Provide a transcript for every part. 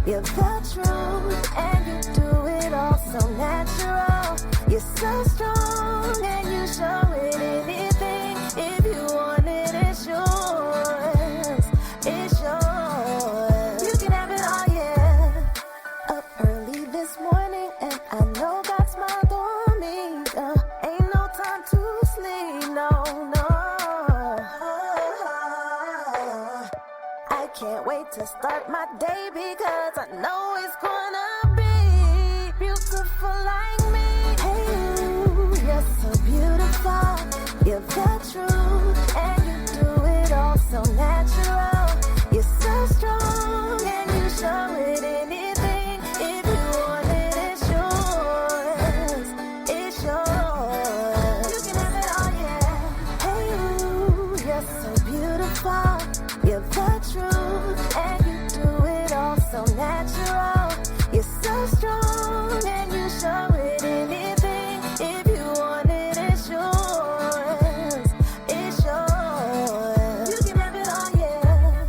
You're the truth, and you do it all so natural. You're so strong, and you show it anything. If you want it, it's yours. It's yours. You can have it all, yeah. Up early this morning, and I know God smiled on me. Ain't no time to sleep, no, no. I can't wait to start my day because I know it's gonna be beautiful like me. Hey, you, you're so beautiful. You're the truth, and you do it all so natural. You're so strong, and you show it anything. If you want it, it's yours. It's yours. You can have it all, yeah. Hey, you, you're so beautiful. You're the truth, and you do it all so natural. You're so strong, and you show it anything. If you want it, it's yours. It's yours. You can have it all, yeah.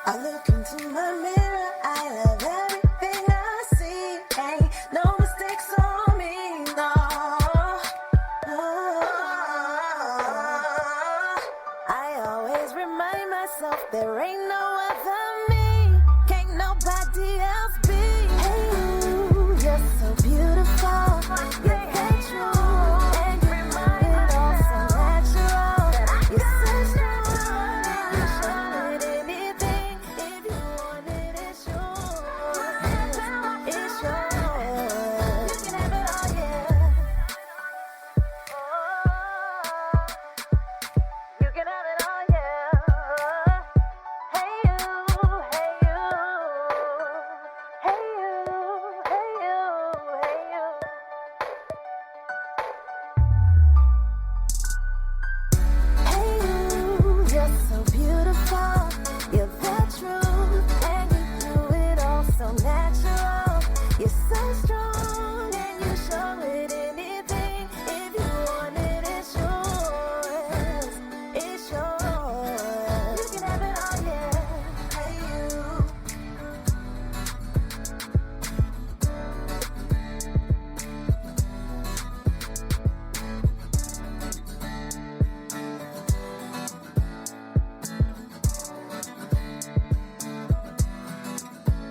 I look into my mirror, I love everything I see. Ain't no mistakes on me, no. I always remind myself there ain't no other me. Can't nobody else be. Hey, you, you're so beautiful. You're the truth, and you do it all so natural. You're so strong, and you show it anything. If you want it, it's yours. It's yours. You can have it all, yeah. You can have it all, yeah. Hey you, hey you, hey you, hey you, hey you. Hey you, you're so beautiful. You're the truth, and you do it all so natural. You're so strong, and you show it anything. If you want it, it's yours. It's yours. You can have it all, yeah. Hey you.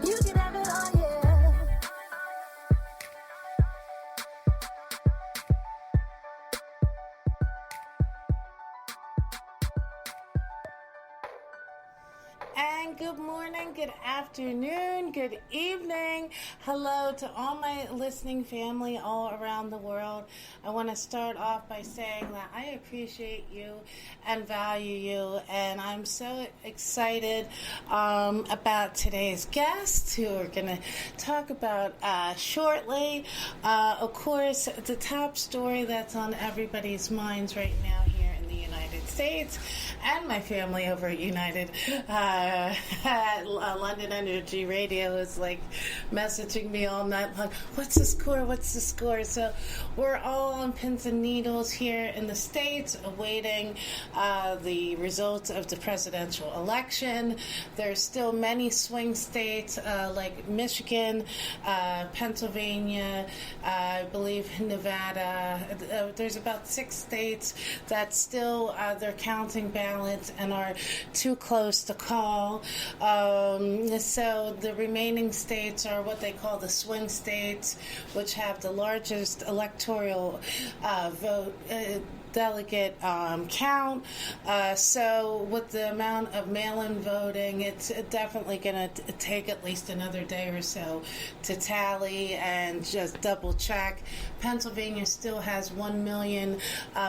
You can have it all, yeah. And good morning, good afternoon, good evening. Hello to all my listening family all around the world. I want to start off by saying that I appreciate you and value you, and I'm so excited about today's guests who are going to talk about shortly. Of course, the top story that's on everybody's minds right now here in the United States, and my family over at United at London Energy Radio is like messaging me all night long. What's the score? What's the score? So we're all on pins and needles here in the States awaiting the results of the presidential election. There's still many swing states like Michigan, Pennsylvania, I believe Nevada. There's about 6 states that still they're counting ballots and are too close to call. So the remaining states are what they call the swing states, which have the largest electoral vote delegate count. So with the amount of mail-in voting, it's definitely going to take at least another day or so to tally and just double check. Pennsylvania still has 1 million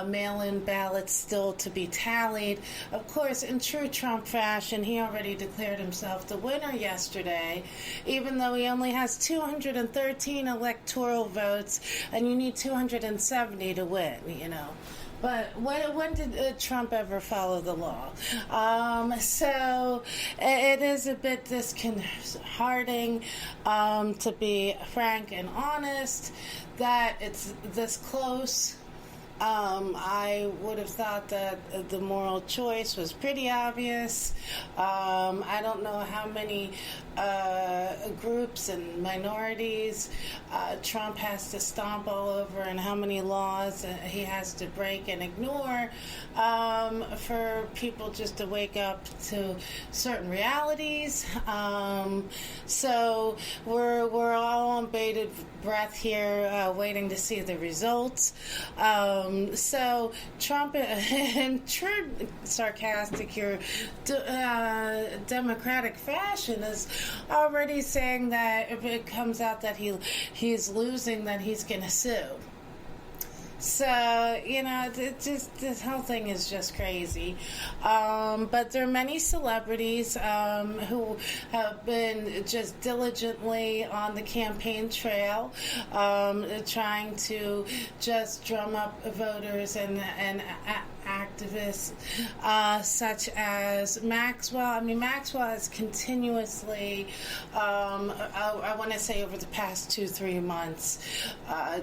mail-in ballots still to be tallied. Of course, in true Trump fashion, he already declared himself the winner yesterday, even though he only has 213 electoral votes, and you need 270 to win, you know. But when did Trump ever follow the law? So it is a bit disconcerting, to be frank and honest, that it's this close I would have thought that the moral choice was pretty obvious. I don't know how many groups and minorities Trump has to stomp all over, and how many laws he has to break and ignore for people just to wake up to certain realities. So we're all on bated breath here, waiting to see the results. So Trump, in true sarcastic or democratic fashion, is already saying that if it comes out that he's losing, that he's going to sue. So, this whole thing is just crazy. But there are many celebrities who have been just diligently on the campaign trail, trying to just drum up voters and activists, such as Maxwell. Maxwell has continuously, I want to say over the past 2-3 months,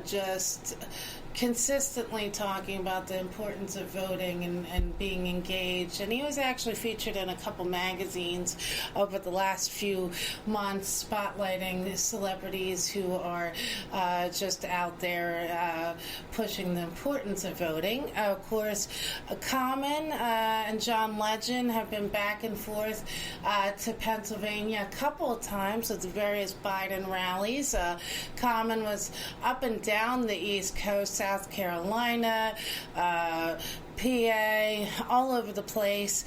just consistently talking about the importance of voting and being engaged. And he was actually featured in a couple magazines over the last few months, spotlighting celebrities who are just out there pushing the importance of voting. Of course, Common and John Legend have been back and forth to Pennsylvania a couple of times at the various Biden rallies. Common was up and down the East Coast, South Carolina, PA, all over the place,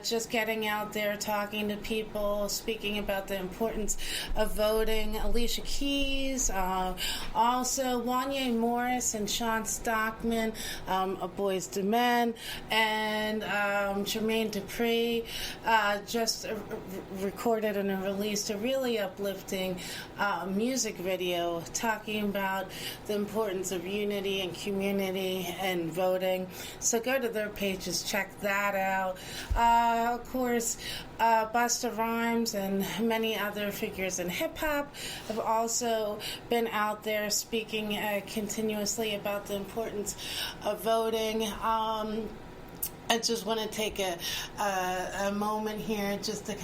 just getting out there, talking to people, speaking about the importance of voting. Alicia Keys, also Wanya Morris and Sean Stockman, of Boyz II Men, and Jermaine Dupri just recorded and released a really uplifting music video talking about the importance of unity and community and voting. So go to their pages, check that out. Of course, Busta Rhymes and many other figures in hip-hop have also been out there speaking continuously about the importance of voting. I just want to take a moment here just to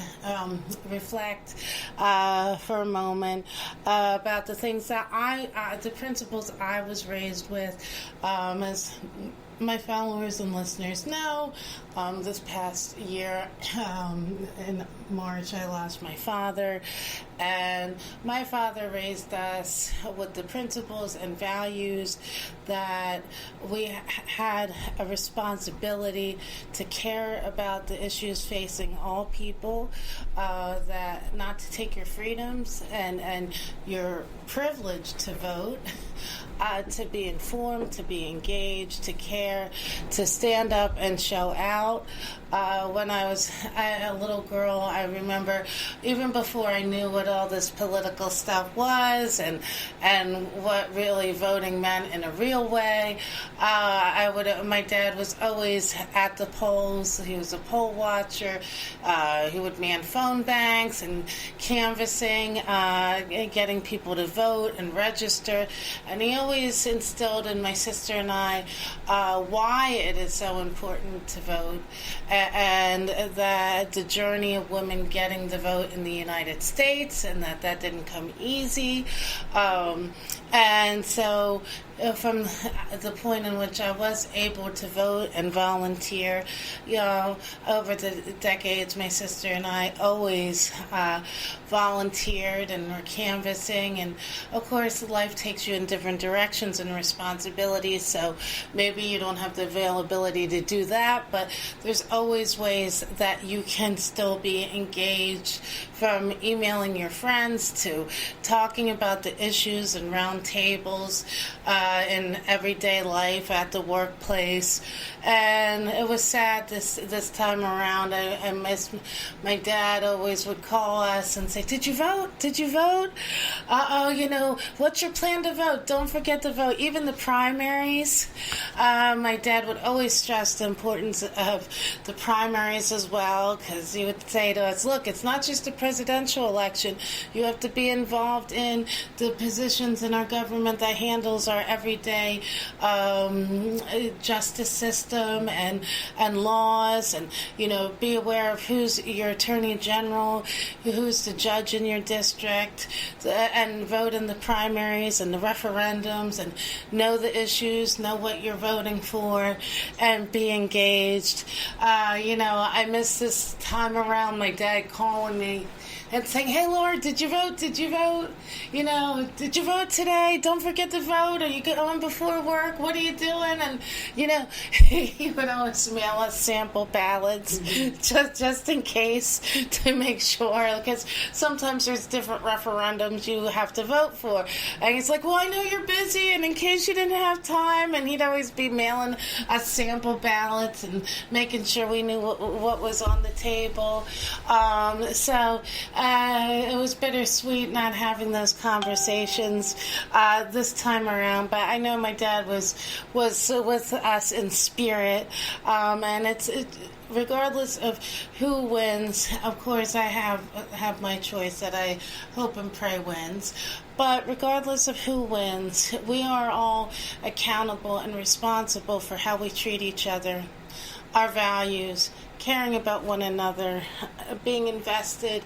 reflect for a moment about the things that the principles I was raised with, as my followers and listeners know. This past year, in March, I lost my father, and my father raised us with the principles and values that we had a responsibility to care about the issues facing all people, that not to take your freedoms and your privilege to vote, to be informed, to be engaged, to care, to stand up and show out. When I was a little girl, I remember, even before I knew what all this political stuff was and what really voting meant in a real way, my dad was always at the polls. He was a poll watcher. He would man phone banks and canvassing, getting people to vote and register. And he always instilled in my sister and I why it is so important to vote, and that the journey of women getting the vote in the United States, and that didn't come easy. And so from the point in which I was able to vote and volunteer, over the decades, my sister and I always volunteered and were canvassing. And of course, life takes you in different directions and responsibilities, so maybe you don't have the availability to do that, but there's always ways that you can still be engaged, from emailing your friends to talking about the issues and round tables in everyday life at the workplace. And it was sad this time around. I missed my dad. Always would call us and say, "Did you vote? Did you vote? What's your plan to vote? Don't forget to vote." Even the primaries, my dad would always stress the importance of the primaries as well, because he would say to us, "Look, it's not just the presidential election. You have to be involved in the positions in our government that handles our everyday justice system and laws, and be aware of who's your attorney general, who's the judge in your district, and vote in the primaries and the referendums, and know the issues, know what you're voting for, and be engaged. I miss this time around my dad calling me and saying, "Hey, Laura, did you vote? Did you vote? Did you vote today? Don't forget to vote. Are you going before work? What are you doing?" And, he would always mail us sample ballots just in case, to make sure, because sometimes there's different referendums you have to vote for. And he's like, "Well, I know you're busy, and in case you didn't have time," and he'd always be mailing us sample ballots and making sure we knew what was on the table. So it was bittersweet not having those conversations this time around, but I know my dad was with us in spirit, and it's regardless of who wins. Of course, I have my choice that I hope and pray wins. But regardless of who wins, we are all accountable and responsible for how we treat each other, our values, caring about one another, being invested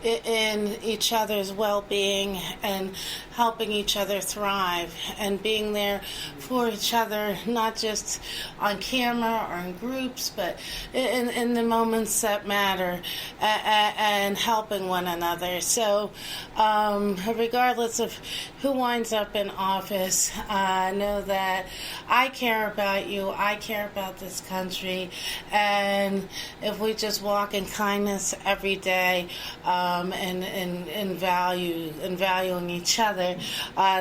in each other's well-being, and helping each other thrive, and being there for each other, not just on camera or in groups, but in the moments that matter, and helping one another. So regardless of who winds up in office, know that I care about you, I care about this country, and if we just walk in kindness every day, and valuing each other,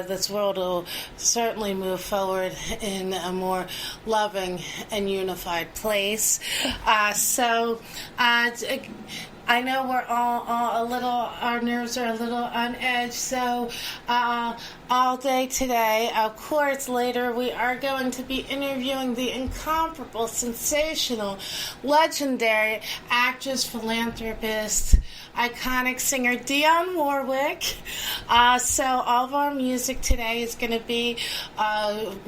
this world will certainly move forward in a more loving and unified place. I know we're all a little, our nerves are a little on edge, so all day today, of course, later we are going to be interviewing the incomparable, sensational, legendary actress, philanthropist, iconic singer Dionne Warwick. So all of our music today is going to be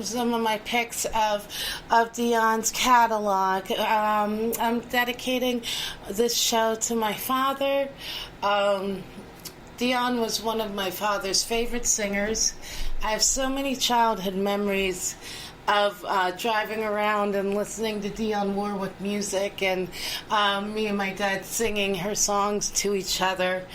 some of my picks of Dionne's catalog. I'm dedicating this show to my father. Dionne was one of my father's favorite singers. I have so many childhood memories of driving around and listening to Dionne Warwick music, and me and my dad singing her songs to each other.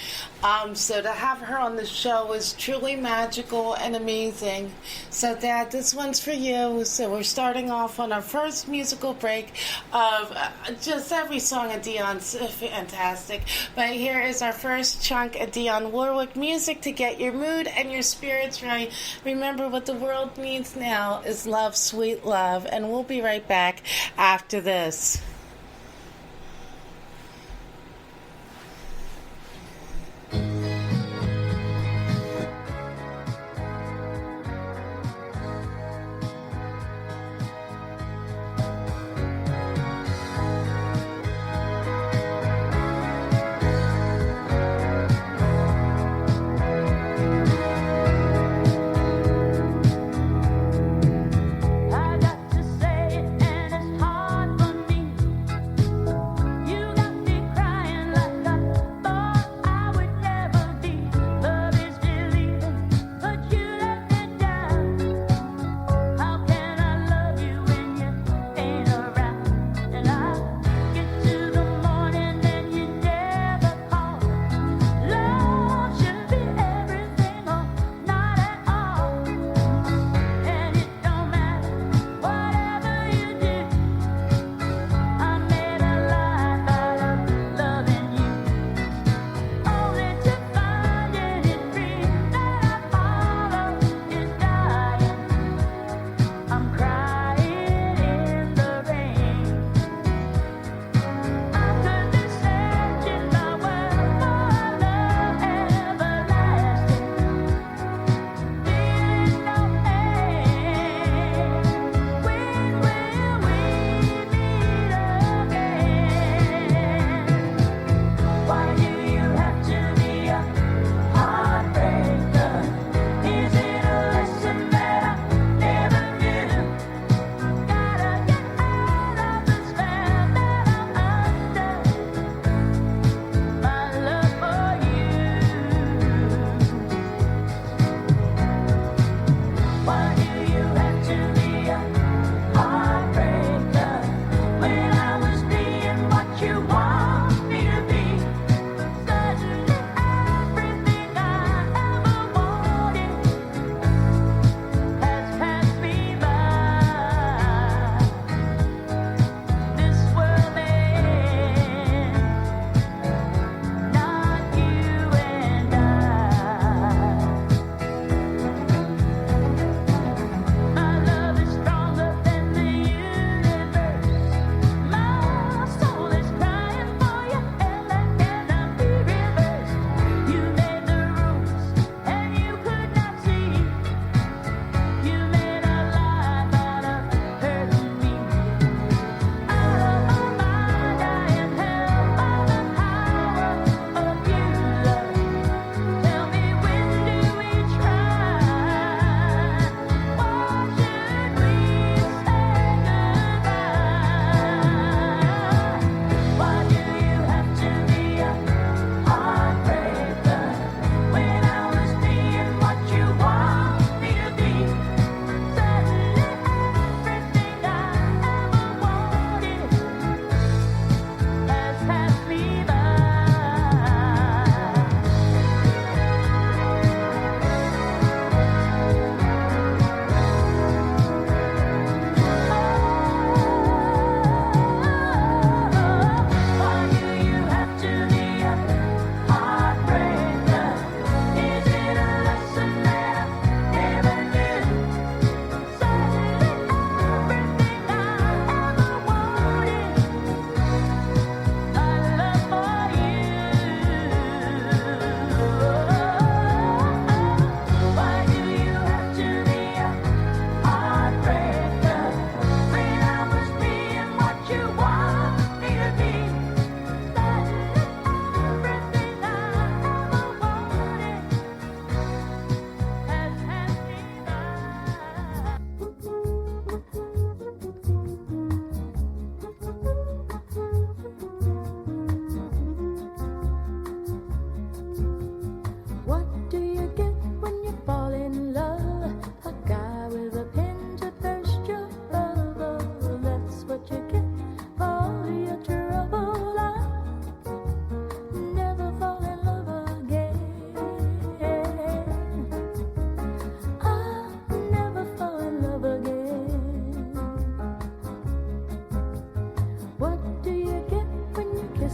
So to have her on the show was truly magical and amazing. So Dad, this one's for you. So we're starting off on our first musical break of just every song of Dionne's fantastic. But here is our first chunk of Dionne Warwick music to get your mood and your spirits right. Remember, what the world needs now is love, sweet love. And we'll be right back after this. I got to say it, and it's hard for me.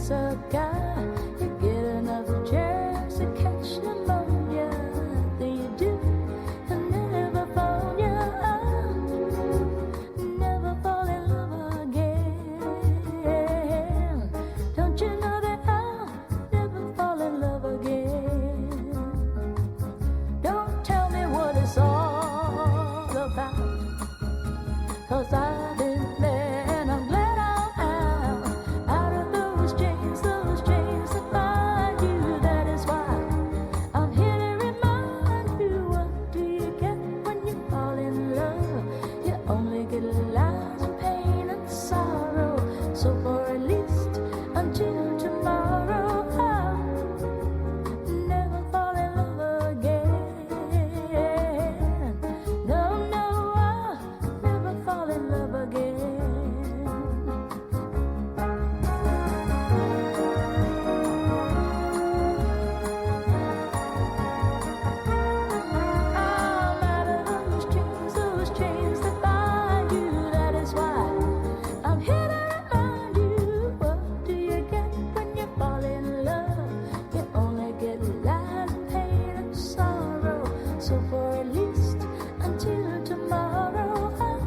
kiss a guy, you get another chance to catch pneumonia. Then you do, and never fall, never fall in love again. Don't you know that I'll never fall in love again? Don't tell me what it's all about, 'cause I've been there and I'm glad I'm out of those chains that bind you. That is why I'm here to remind you, what do you get when you fall in love? You only get lies and pain and sorrow. So for at least until tomorrow, I'll never fall in love again. No, I'll never fall in love again. I'm out of those chains that bind you. That is why I'm here to remind you, what do you get when you fall in love? You only get lies and pain and sorrow. So for at least until tomorrow, I'll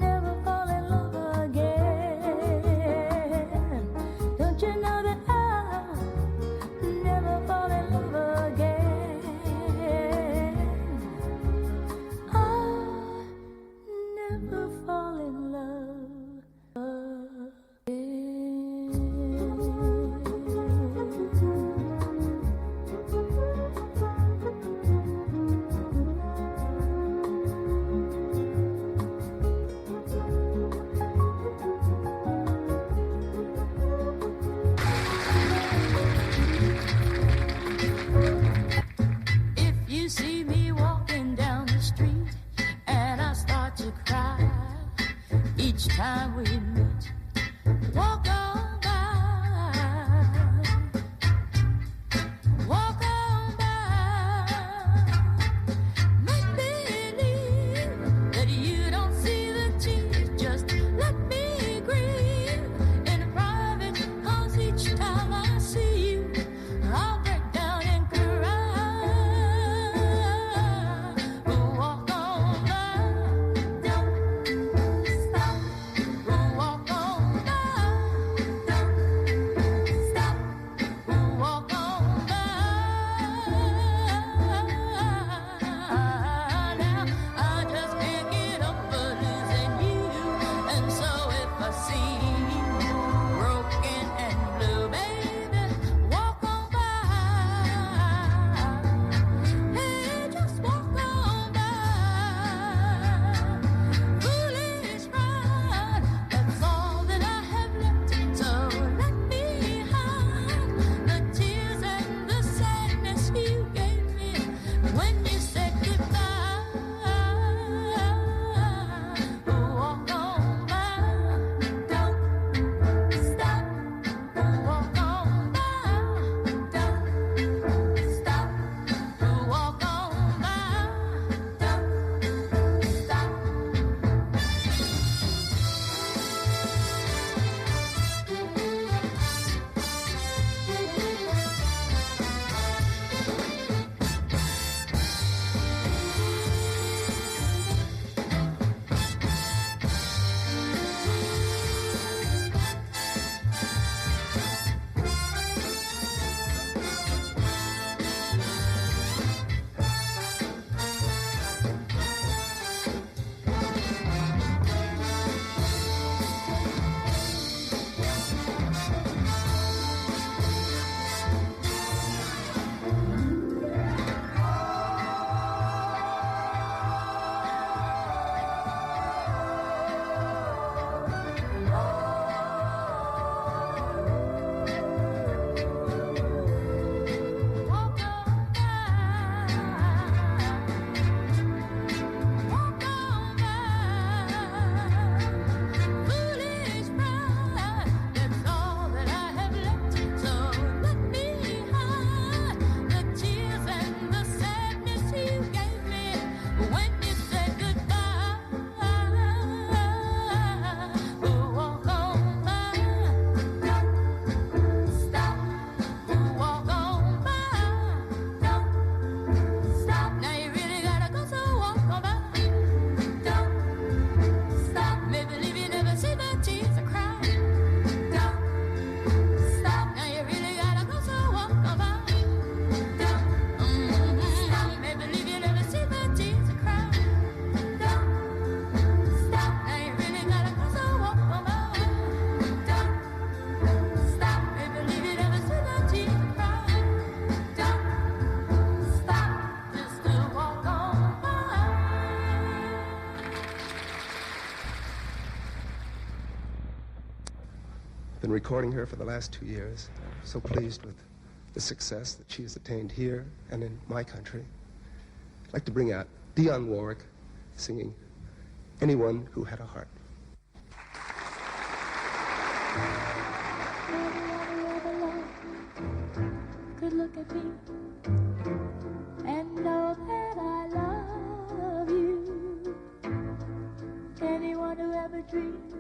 never fall in love again. Don't you know that I'll never fall in love again? I'll never fall in love If you see me walking down the street and I start to cry each time we meet, walk on by, walk on by. Make believe that you don't see the tears. Just let me grieve in private, 'cause each time I see you, I'll break down and cry. Walk on by, don't stop. Walk Been recording her for the last 2 years. So pleased with the success that she has attained here and in my country. I'd like to bring out Dionne Warwick singing Anyone Who Had a Heart. Could look at me and know that I love you. Anyone who ever dreamed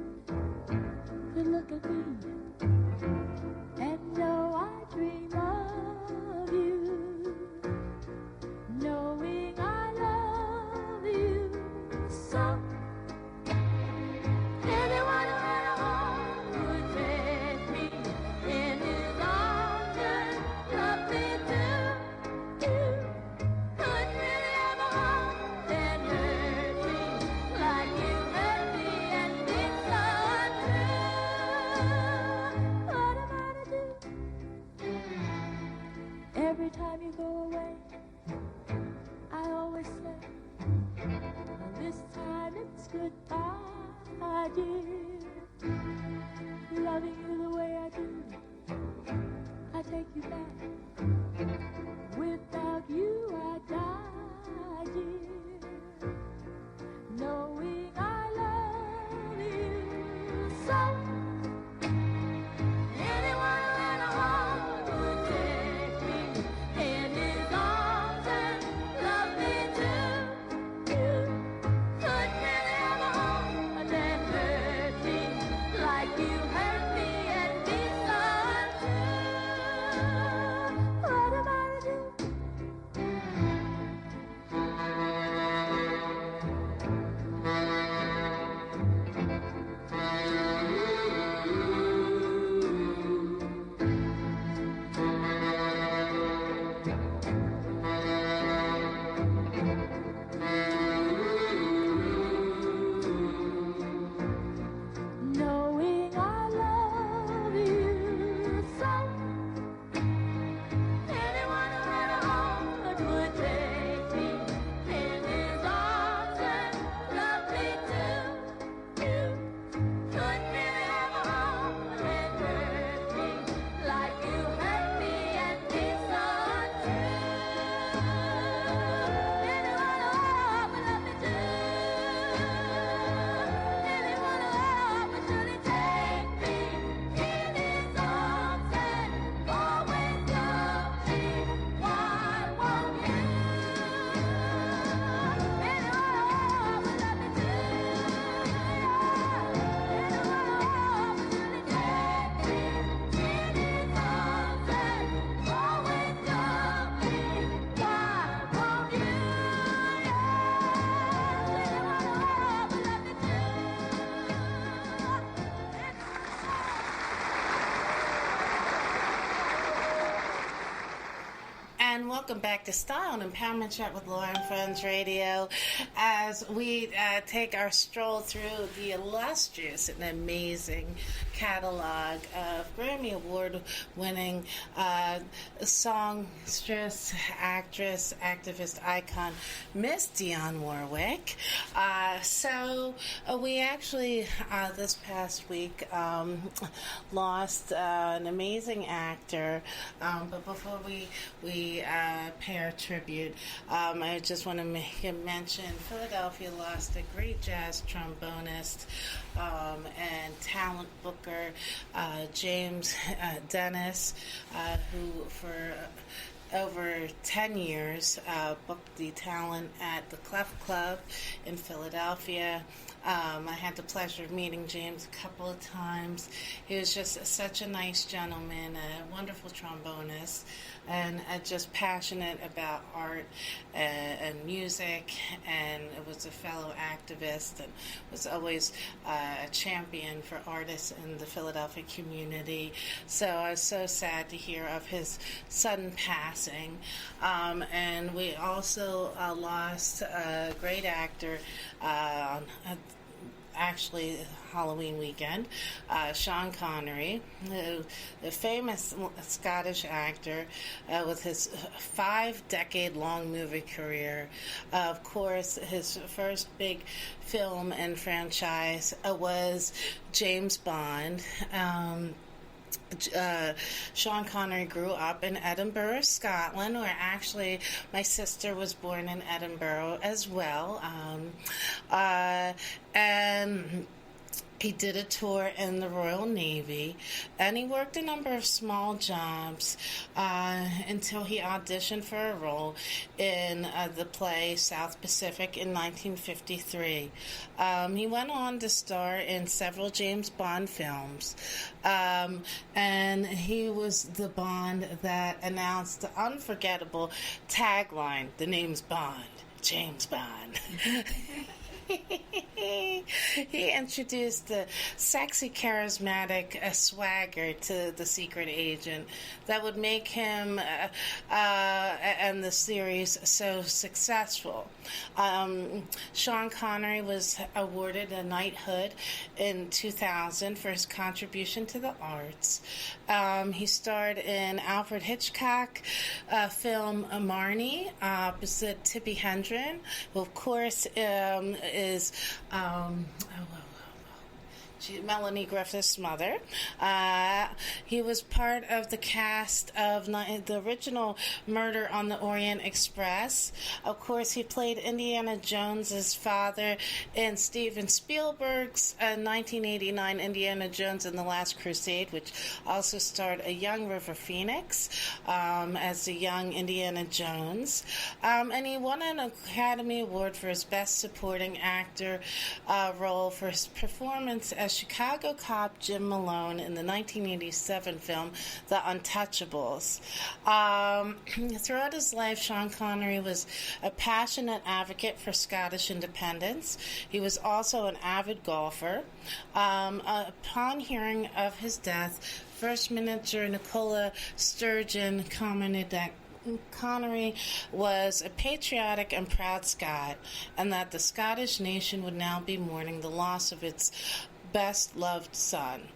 could look at me and know I dream of you. Knowing I love you so. Anyone who had a heart would take me in his arms and love me too. You couldn't really have a heart and hurt me like you hurt me and be so true. What am I to do? Every time you go away, I always say, well, this time it's goodbye, dear. Loving you the way I do, I take you back. Without you, I die, dear. Knowing I love you so. Anyone who had a heart would take me in his arms and love me too. You could never have a heart and hurt me like you hurt me and be so true. What am I to do? Knowing I love you so. Anyone who had a heart would take me in his arms and love me too. You couldn't really have a heart and hurt me like you hurt me and be so true. Anyone who had a heart would love me too. Anyone who had a heart would surely take me in his arms and always love me. Why won't you? Anyone who had a heart would love me too. Anyone who had a heart would surely take me in his arms and always love me. Why won't you? Anyone who had a heart would love me too. And welcome back to Style and Empowerment Chat with Laura and Friends Radio as we take our stroll through the illustrious and amazing catalog of Grammy Award winning songstress, actress, activist, icon, Miss Dionne Warwick. So we actually this past week lost an amazing actor, but before we pay our tribute, I just want to make a mention Philadelphia lost a great jazz trombonist and talent booker, James Dennis, who for over 10 years booked the talent at the Clef Club in Philadelphia. I had the pleasure of meeting James a couple of times. He was just such a nice gentleman, a wonderful trombonist, and just passionate about art and music, and was a fellow activist and was always a champion for artists in the Philadelphia community. So I was so sad to hear of his sudden passing. And we also lost a great actor actually Halloween weekend, Sean Connery, the famous Scottish actor with his 5-decade-long movie career. Of course, his first big film and franchise was James Bond. Sean Connery grew up in Edinburgh, Scotland, where actually my sister was born in Edinburgh as well. And he did a tour in the Royal Navy, and he worked a number of small jobs until he auditioned for a role in the play South Pacific in 1953. He went on to star in several James Bond films, and he was the Bond that announced the unforgettable tagline, "The name's Bond, James Bond." He introduced the sexy, charismatic swagger to the secret agent that would make him and the series so successful. Sean Connery was awarded a knighthood in 2000 for his contribution to the arts. He starred in Alfred Hitchcock film Marnie opposite Tippi Hedren, who of course is Melanie Griffith's mother. He was part of the cast of the original Murder on the Orient Express. Of course, he played Indiana Jones's father in Steven Spielberg's 1989 Indiana Jones and the Last Crusade, which also starred a young River Phoenix as the young Indiana Jones. And he won an Academy Award for his Best Supporting Actor role for his performance as Chicago cop Jim Malone in the 1987 film The Untouchables. Throughout his life, Sean Connery was a passionate advocate for Scottish independence. He was also an avid golfer. Upon hearing of his death, First Minister Nicola Sturgeon commented that Connery was a patriotic and proud Scot, and that the Scottish nation would now be mourning the loss of its best loved son.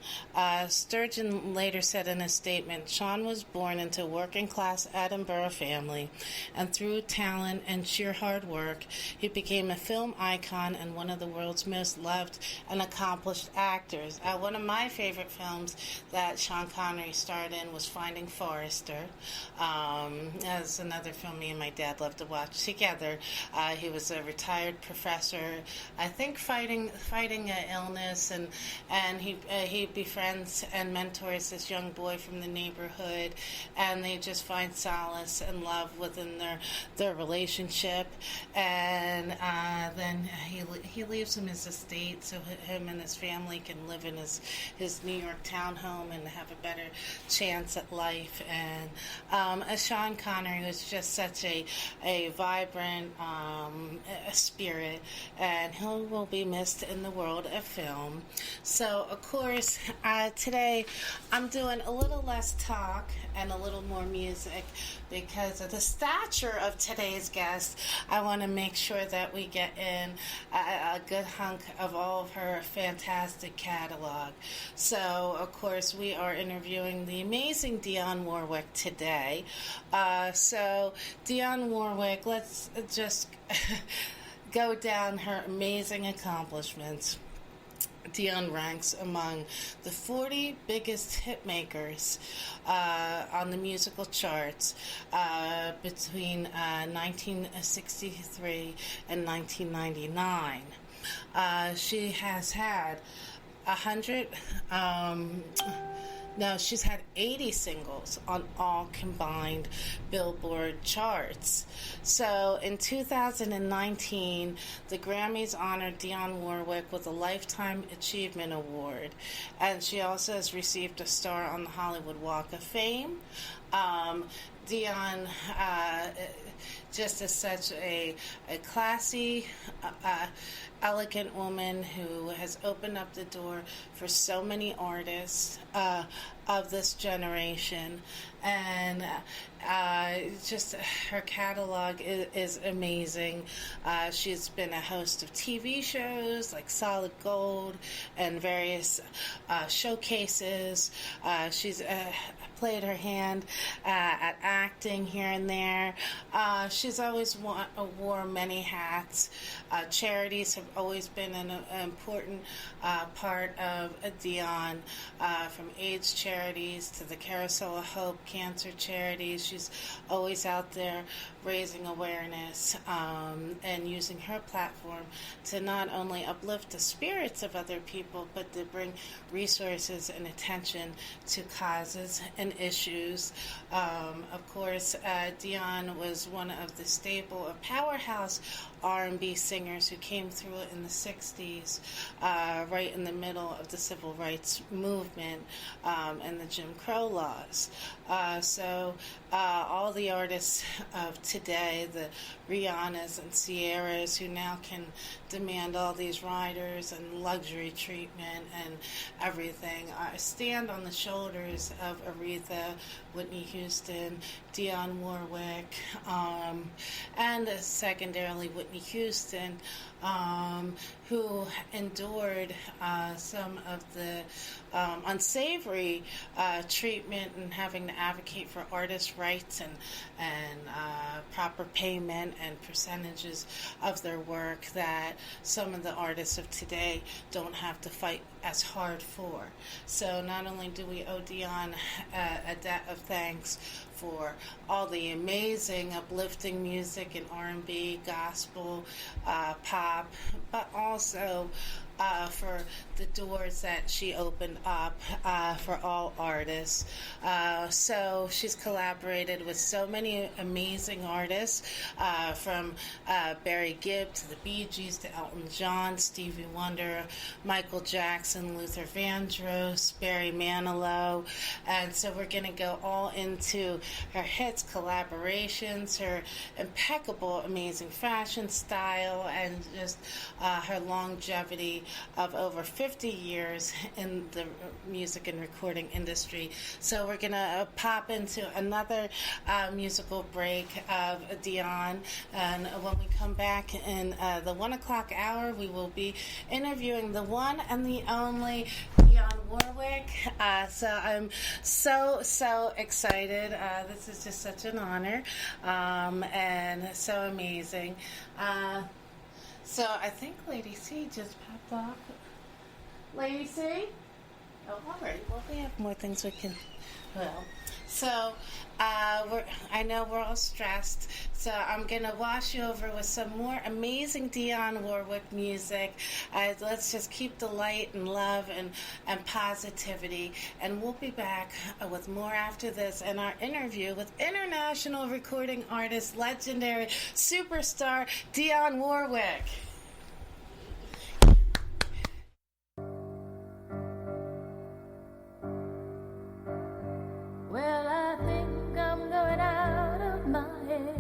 Sturgeon later said in a statement, Sean was born into a working class Edinburgh family, and through talent and sheer hard work, he became a film icon and one of the world's most loved and accomplished actors. One of my favorite films that Sean Connery starred in was Finding Forrester. That's another film me and my dad loved to watch together. He was a retired professor, I think fighting an illness, and he befriends and mentors this young boy from the neighborhood, and they just find solace and love within their relationship. And then he leaves him his estate so him and his family can live in his New York townhome and have a better chance at life. And Sean Connery was just such a vibrant spirit, and he will be missed in the world of film. So, of course, today I'm doing a little less talk and a little more music because of the stature of today's guest. I want to make sure that we get in a good hunk of all of her fantastic catalog. So, of course, we are interviewing the amazing Dionne Warwick today. So, Dionne Warwick, let's just go down her amazing accomplishments. Dionne ranks among the 40 biggest hit makers on the musical charts between 1963 and 1999. She has had she's had 80 singles on all combined Billboard charts. So in 2019, the Grammys honored Dionne Warwick with a Lifetime Achievement Award, and she also has received a star on the Hollywood Walk of Fame. Dionne just is such a classy, elegant woman who has opened up the door for so many artists of this generation, and just her catalog is amazing. She's been a host of TV shows like Solid Gold and various showcases. She's played her hand at acting here and there. She's always wore many hats. Charities have always been an important part of Dionne, from AIDS charities to the Carousel of Hope cancer charities. She's always out there raising awareness and using her platform to not only uplift the spirits of other people, but to bring resources and attention to causes and issues. Of course, Dionne was one of the staple of powerhouse R&B singers who came through in the 60s, right in the middle of the civil rights movement and the Jim Crow laws. So all the artists of today, the Rihannas and Sierras, who now can demand all these riders and luxury treatment and everything, stand on the shoulders of Aretha, Whitney Houston, Dionne Warwick, and secondarily Whitney Houston, who endured some of the unsavory treatment and having to advocate for artists' rights and proper payment and percentages of their work that some of the artists of today don't have to fight as hard for. So not only do we owe Dionne a debt of thanks for all the amazing uplifting music in R&B, gospel, pop, but also for the doors that she opened up for all artists. So she's collaborated with so many amazing artists, from Barry Gibb to the Bee Gees to Elton John, Stevie Wonder, Michael Jackson, Luther Vandross, Barry Manilow. And so we're going to go all into her hits, collaborations, her impeccable, amazing fashion style, and just her longevity of over 50 years in the music and recording industry. So we're going to pop into another musical break of Dionne, and when we come back in the 1 o'clock hour, we will be interviewing the one and the only Dionne Warwick. So I'm so excited. This is just such an honor, and so amazing. So I think Lady C just popped off. Lady C? Oh, all right. Well, we have more things we can. Well, so I know we're all stressed, so I'm going to wash you over with some more amazing Dionne Warwick music. Let's just keep the light and love and positivity, and we'll be back with more after this and our interview with international recording artist, legendary superstar Dionne Warwick. Well, I think I'm going out of my head.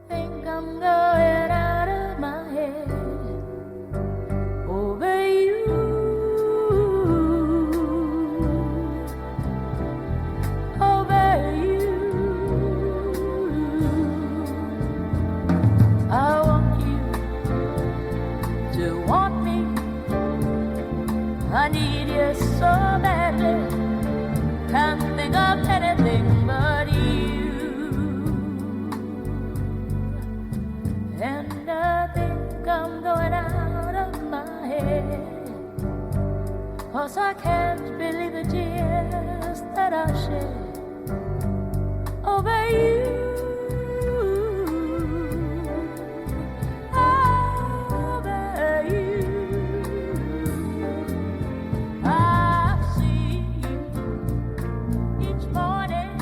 Think I'm going out of my head over you. Over you. I want you to want me. I need you so badly. Can't think of anything but you. And I think I'm going out of my head, 'cause I can't believe the tears that I shed over you. Over you. I see you each morning,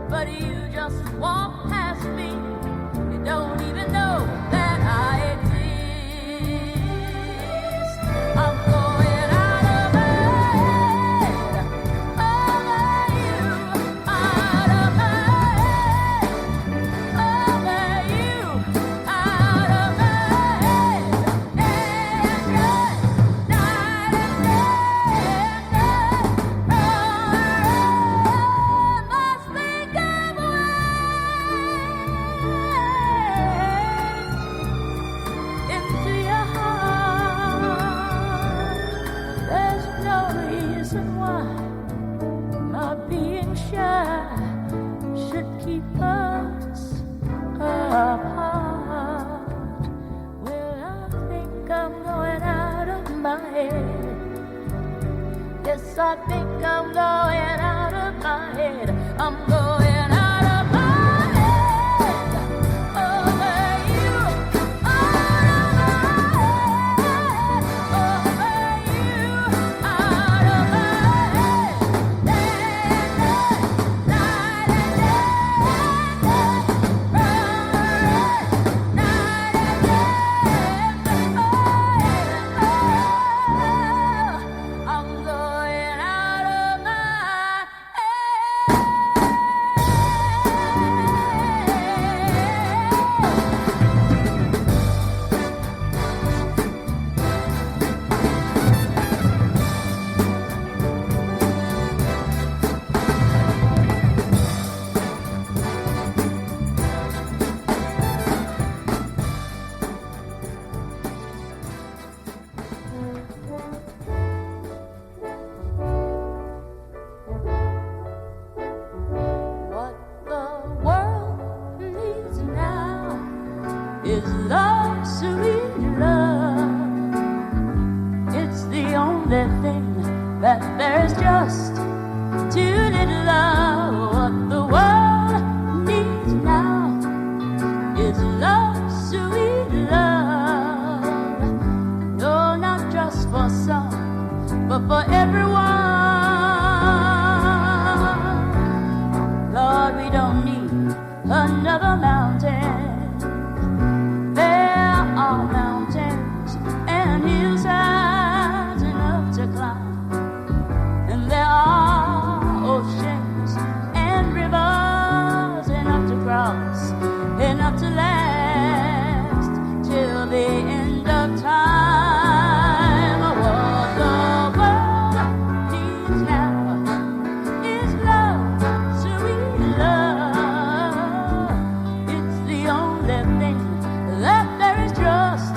but you just walk past me. You don't even know that I exist. I'm going out of my head over you, out of my head. my head. Yes, I think I'm going out of my head. I'm going out of my head. Over you, out of my head. Over you, out of my head. Night and day, night and day. I'm going out of my What the world needs now is love, sweet love. It's the only thing that there's just too little of. What the world needs now is love, sweet love. No, not just for some, but for everyone. Lord, we don't need another mountain. There are mountains and hillsides enough to climb, and there are oceans and rivers enough to cross, enough to last till the end of time. What the world needs now is love, sweet love. It's the only thing that there is just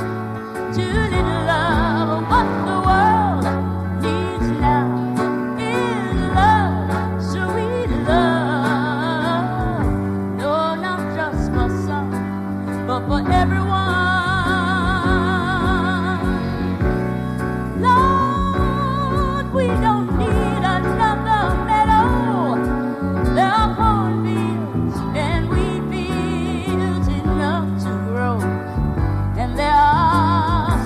too little of. What the world needs now is love, sweet love. No, not just for some, but for everyone. Lord, we don't need another meadow. There are cornfields and wheat fields enough to grow, and there are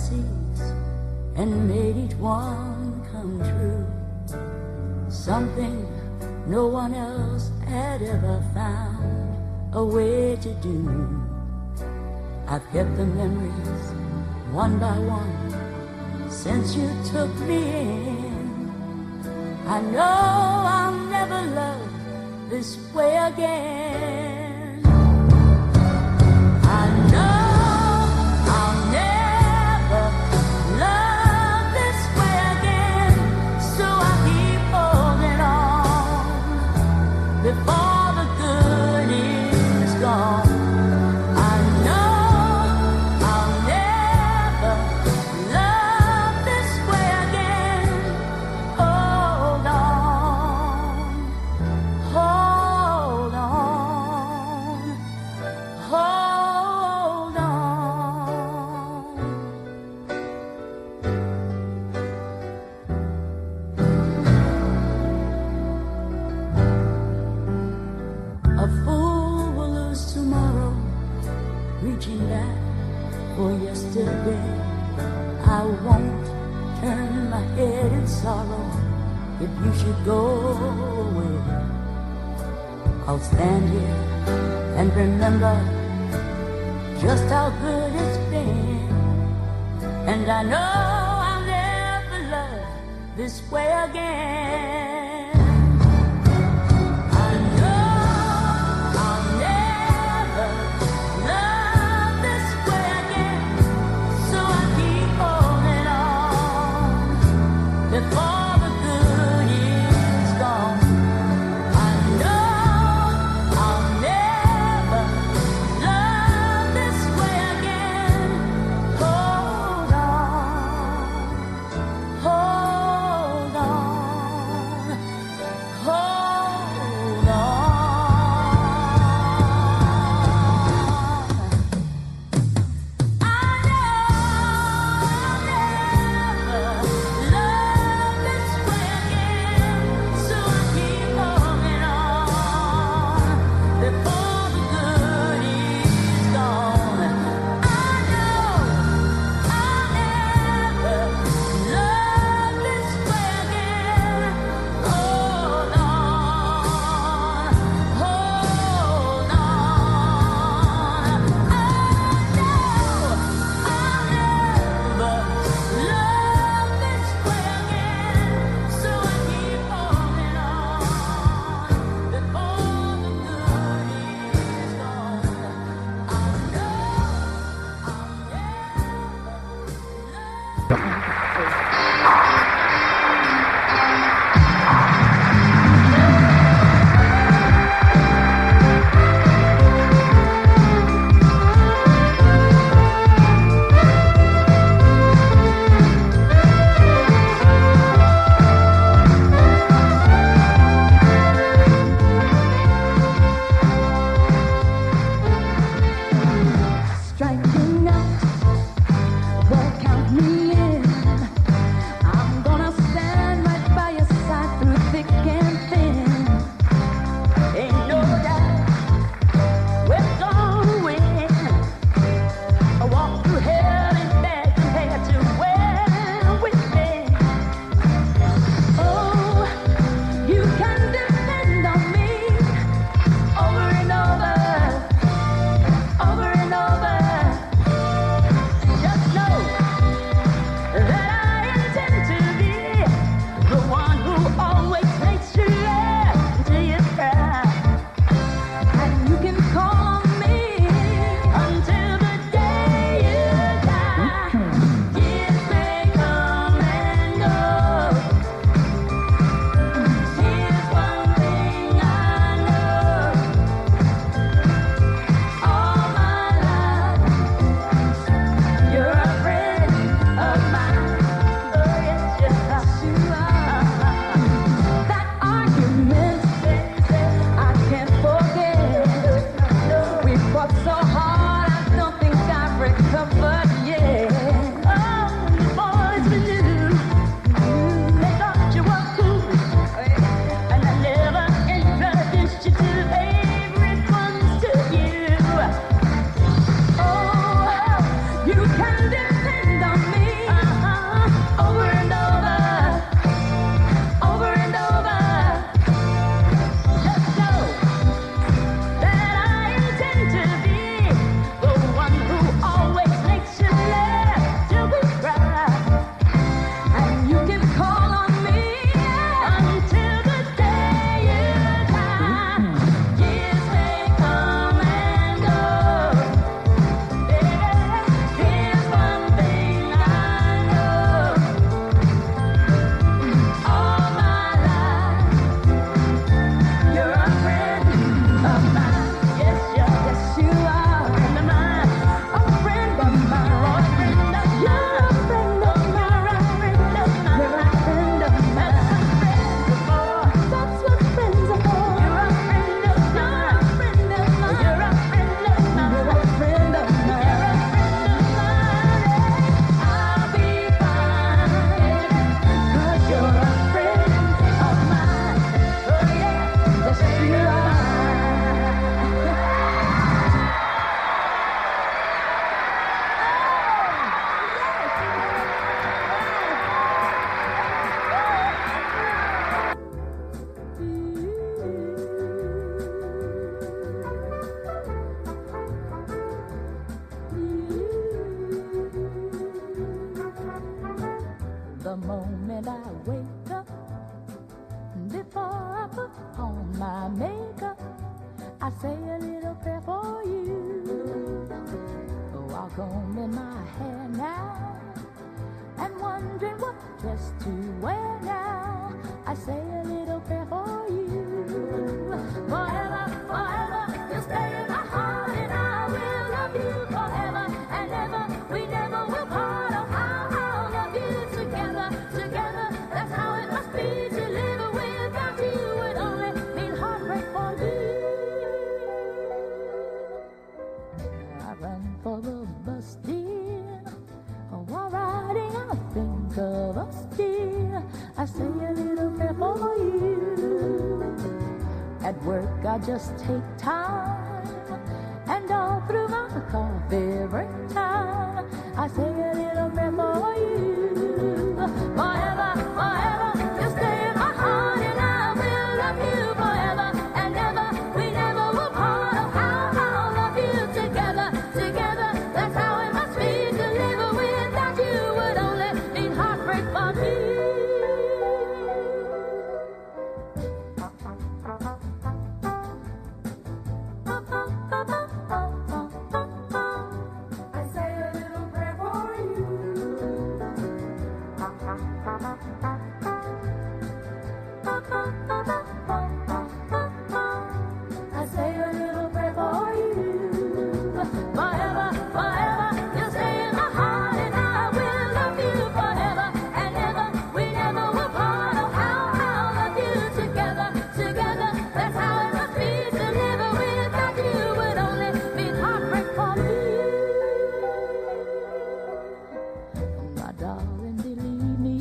fantasies and made each one come true. Something no one else had ever found a way to do. I've kept the memories one by one since you took me in. I know I'll never love this way again. I know I'll never love this way again, so I keep holding on before the good is gone. I know I'll never love this way again. Hold on, hold on, hold on. A fool will lose tomorrow, reaching back for yesterday. I won't turn my head in sorrow if you should go away. I'll stand here and remember just how good it's been. And I know I'll never love this way again. I know I'll never love this way again, so I keep holding on before the good is gone. I know I'll never love this way again. Hold on, hold on, hold on. I know I'll never love moment I wake up, before I put on my makeup, I say a little prayer for you. While combing my hair now and wondering what dress to wear now, I say a little prayer for you. Forever, forever, you'll stay in my heart, and I will love you forever and ever. We never will part. Oh, I'll love you together, together. That's how it must be to live without you. Would only mean heartbreak for me. I run for the bus, dear. While riding, I think of us, dear. I say a little prayer for you. At work, I just take time, and all through my coffee break time, I say a little prayer for you. Forever, forever, you'll stay in my heart, and I will love you forever and ever. We never will part. Oh, how I'll love you together, together. That's how it must be to live without you. Would only mean heartbreak for me. I say a little prayer for you. I say a little prayer for you. Forever, forever, you'll stay in my heart, and I will love you forever and ever. We never will part. Oh, how I'll love you together, together. That's how it must be to live without you. Would only mean heartbreak for me. My darling, believe me,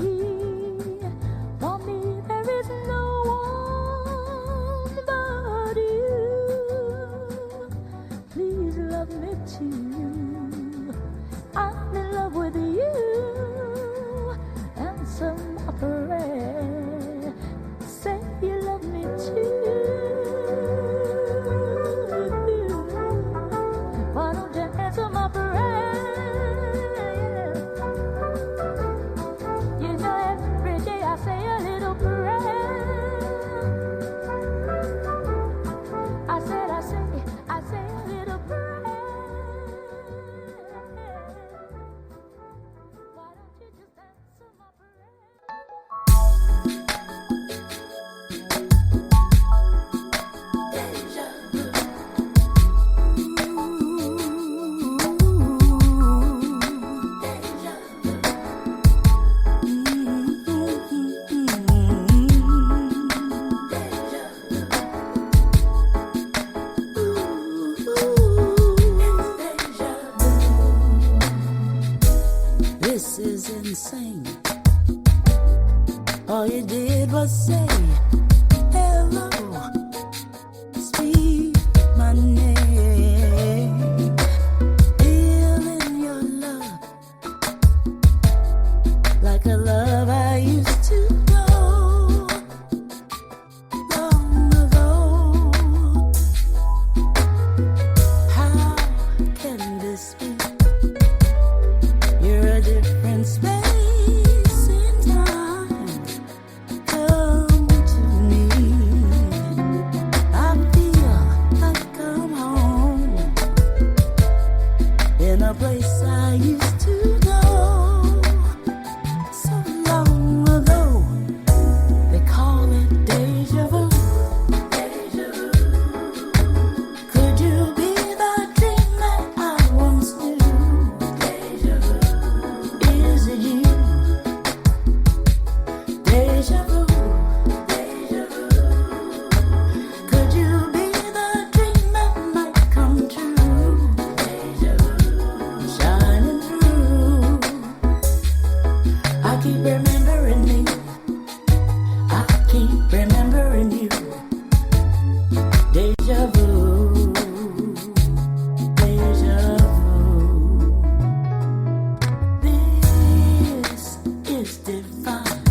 for me there is no one but you. Please love me too. I'm in love with you. Answer my prayer. Say you love me too. Why don't you answer my prayer? You know every day I say a little prayer. I say a little prayer. Why don't you just answer my prayer? This is insane. All you did was say hello, speak my name, feeling your love like a love I used to know long ago. How can this be? You're a different space in time. Come to me. I feel like I'm home in a place I used to know so long ago. They call it deja vu. Could you be the dream that I once knew? Is it you? Deja vu. Could you be the dream that might come true? Shining through. I keep remembering me. I keep remembering you. Deja vu. Deja vu. This is divine.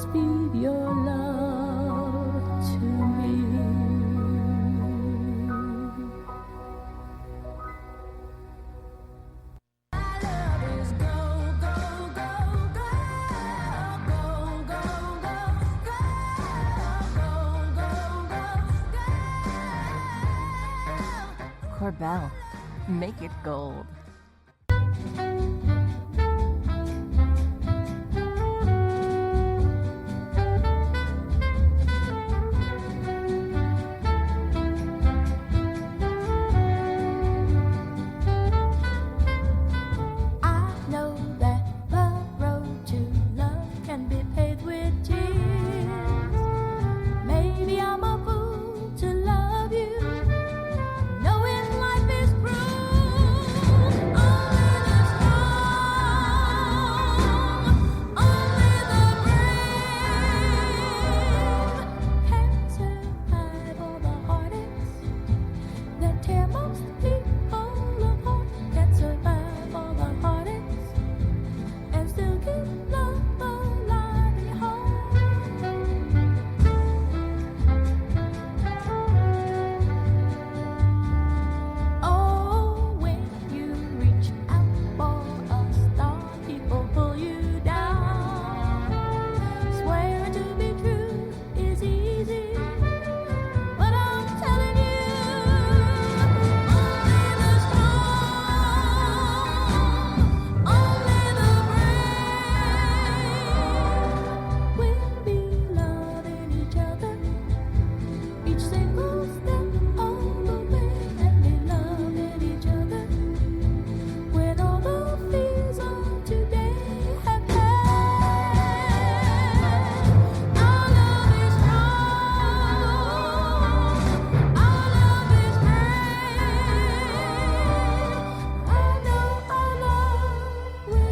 speed your love to me. My love is go, go, go, go, go, go, go, go, go, go, go, go. Corbel, make it gold. I know that the road to love can be paved with tears. Maybe I'm a fool to love you, knowing life is cruel. Only the strong, only the brave can survive all the heartaches that tear most people apart. Can survive all the heartaches and still keep love alive in your heart. Oh, when you reach out for a star, people pull you down. Swear to be true is easy, but I'm telling you, only the strong, only the brave will be loving each other each single step of the way, and be loving each other when all the fears of today have passed. Our love is strong, our love is brave. I know our love will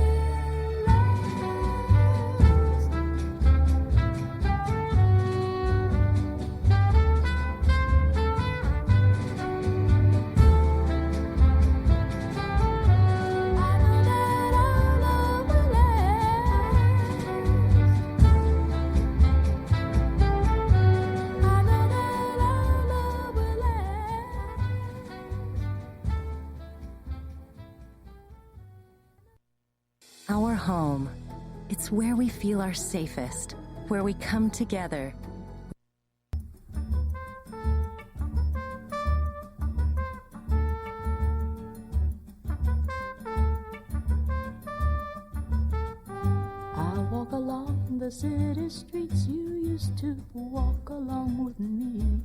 Our home. It's where we feel our safest, where we come together. I walk along the city streets you used to walk along with me.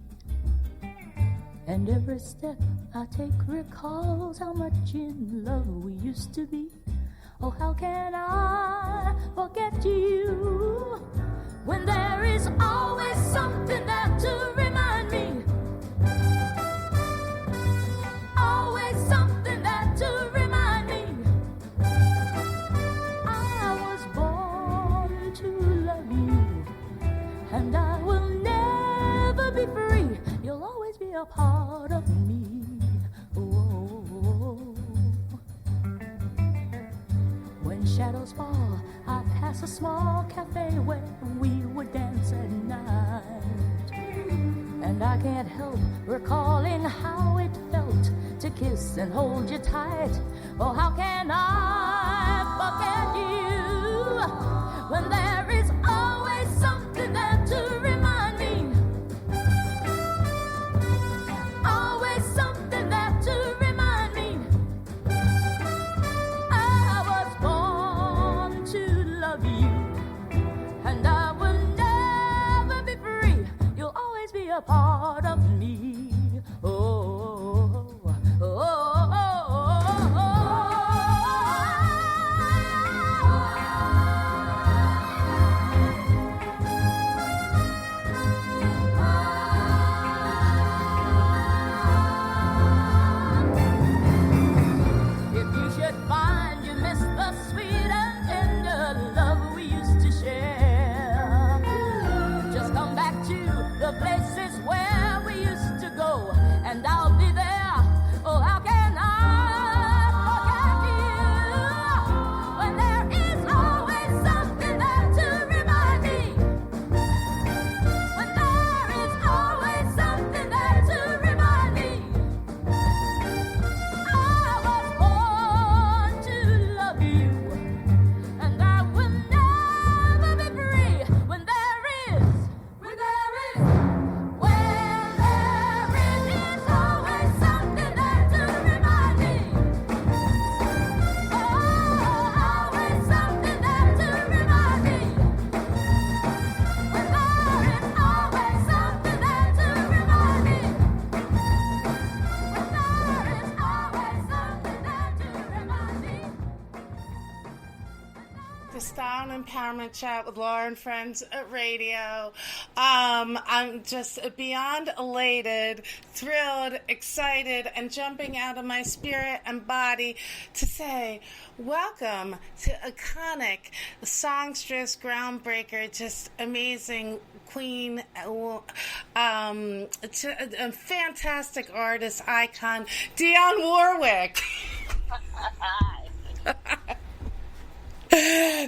And every step I take recalls how much in love we used to be. Oh, how can I forget you when there is always something there to remind me? Always something there to remind me. I was born to love you, and I will never be free. You'll always be a part of me. Oh. When shadows fall, I pass a small cafe where we would dance at night. And I can't help recalling how it felt to kiss and hold you tight. Oh, how can I forget you when there is always something there to remind me? Always something there to remind me. I was born to love you, and I will never be free. You'll always be a part of me. Oh, oh, oh, oh, oh, oh. The Style and Empowerment Chat with Laura and Friends at Radio. I'm just beyond elated, thrilled, excited, and jumping out of my spirit and body to say welcome to iconic songstress, groundbreaker, just amazing queen, a fantastic artist, icon, Dionne Warwick.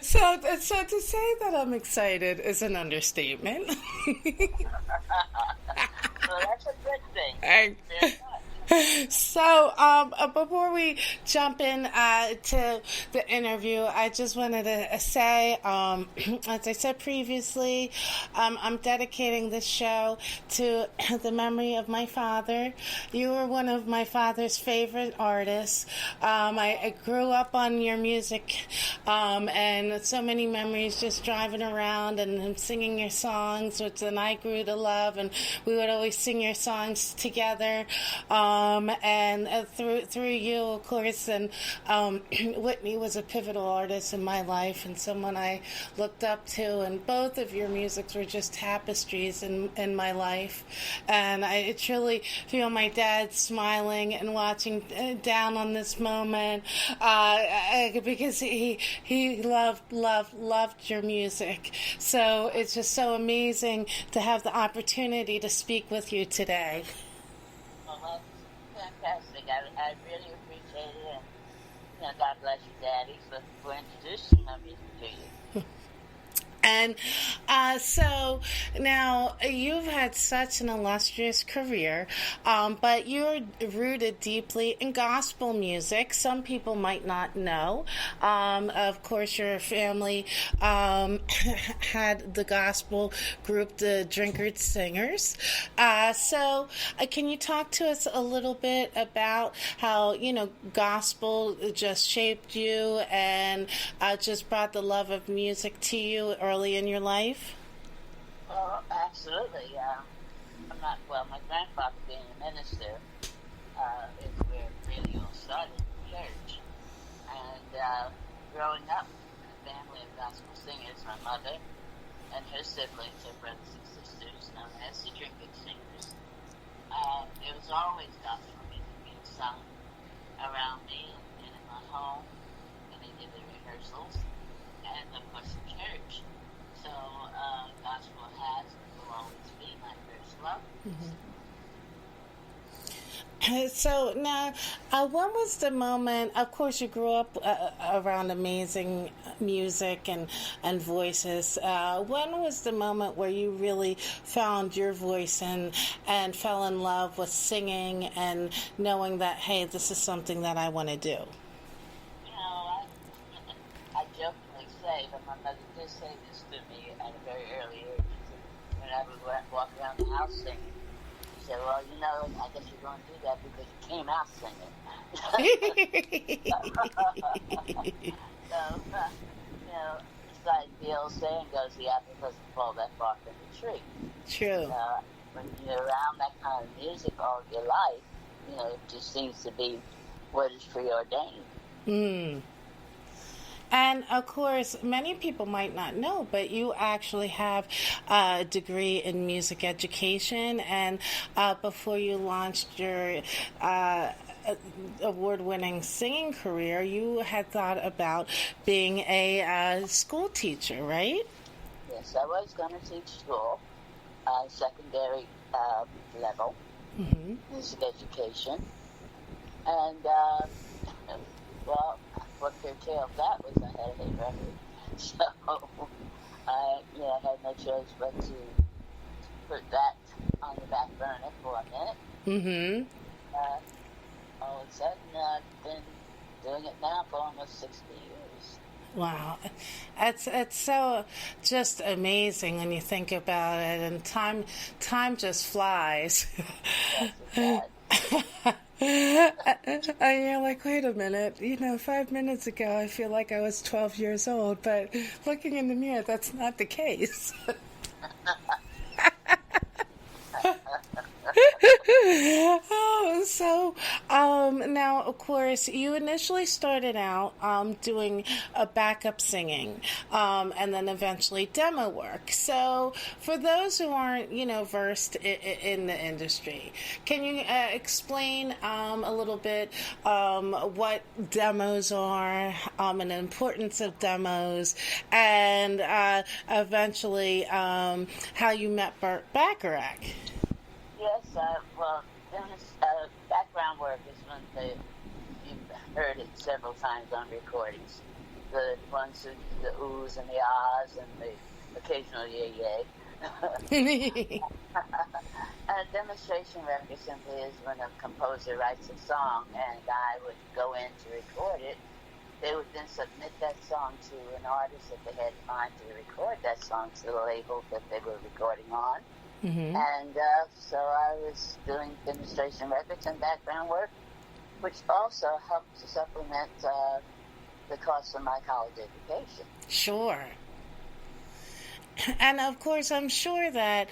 So to say that I'm excited is an understatement. Well, that's a good thing. Very much. So, before we jump in to the interview, I just wanted to say, as I said previously, I'm dedicating this show to the memory of my father. You were one of my father's favorite artists. I grew up on your music, and so many memories just driving around and singing your songs, which then I grew to love, and we would always sing your songs together. And through you, of course, and Whitney was a pivotal artist in my life and someone I looked up to, and both of your musics were just tapestries in my life. And I truly feel my dad smiling and watching down on this moment because he loved your music. So it's just so amazing to have the opportunity to speak with you today. Well, fantastic. I really appreciate it, and God bless you, Daddy, for introducing my music to you. And so now you've had such an illustrious career, but you're rooted deeply in gospel music. Some people might not know. Of course, your family had the gospel group, the Drinkard Singers. So can you talk to us a little bit about how, gospel just shaped you and just brought the love of music to you early in your life? Well, absolutely. My grandfather being a minister is where it really all started in church. And growing up in a family of gospel singers, my mother and her siblings, her brothers and sisters, known as the Drinkard Singers, there was always gospel music being sung around me and in my home when they did their rehearsals, and of course in church. So gospel has and will always be my first love. Mm-hmm. So now, when was the moment? Of course, you grew up around amazing music and voices. When was the moment where you really found your voice and fell in love with singing and knowing that, hey, this is something that I want to do? I jokingly say, but my mother did say this to me at a very early age. When I would walk around the house singing, she said, well, I guess you're going to do that because you came out singing. It's like the old saying goes, the apple doesn't fall that far from the tree. True. When you're around that kind of music all your life, it just seems to be what is preordained. Mm. And, of course, many people might not know, but you actually have a degree in music education. And before you launched your award-winning singing career, you had thought about being a school teacher, right? Yes, I was going to teach school, secondary level, music education. And, what curtailed that was I had a hit record. So I had no choice but to put that on the back burner for a minute. All of a sudden, I've been doing it now for almost 60 years. Wow. It's so just amazing when you think about it, and time just flies. Yes, And you're like, wait a minute, 5 minutes ago I feel like I was 12 years old, but looking in the mirror, that's not the case. Oh, so now, of course, you initially started out doing a backup singing, and then eventually demo work. So, for those who aren't, versed in the industry, can you explain a little bit what demos are, and the importance of demos, and eventually how you met Burt Bacharach? Yes, well, background work is when you've heard it several times on recordings. The ones, the oohs and the ahs and the occasional yay. A demonstration record simply is when a composer writes a song and I would go in to record it. They would then submit that song to an artist that they had in mind to record that song to the label that they were recording on. Mm-hmm. And so I was doing demonstration records and background work, which also helped to supplement the cost of my college education. Sure. And of course, I'm sure that,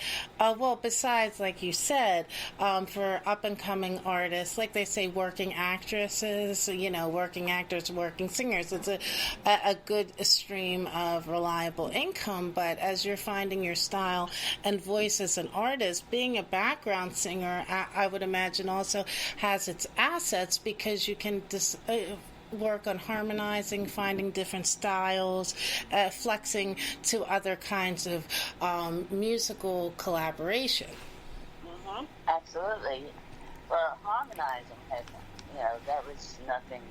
besides, like you said, for up-and-coming artists, like they say, working actresses, working actors, working singers, it's a good stream of reliable income. But as you're finding your style and voice as an artist, being a background singer, I would imagine also has its assets because you can work on harmonizing, finding different styles, flexing to other kinds of musical collaboration. Mm-hmm. Absolutely. Well, harmonizing that was nothing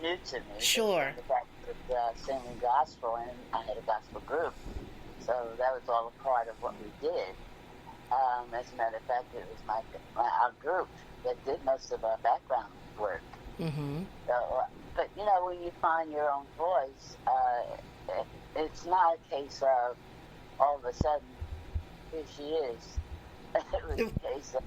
new to me. Sure. The fact that singing gospel, and I had a gospel group, so that was all a part of what we did. As a matter of fact, it was our group that did most of our background work. Mm-hmm. So, but when you find your own voice, it's not a case of all of a sudden here she is. It was a case of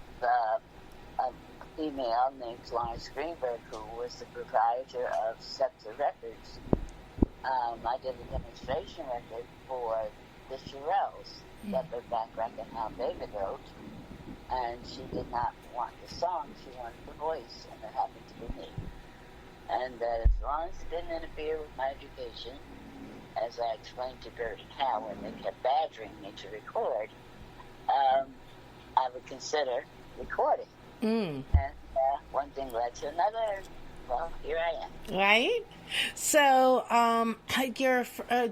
a female named Florence Greenberg, who was the proprietor of Scepter Records. I did a demonstration record for the Shirelles that Burt Bacharach and Hal David wrote, and she did not want the song, she wanted the voice, and it happened to be me. And as long as it didn't interfere with my education, as I explained to Bert and Hal when they kept badgering me to record, I would consider recording. And one thing led to another, and, well, here I am. Right? So, your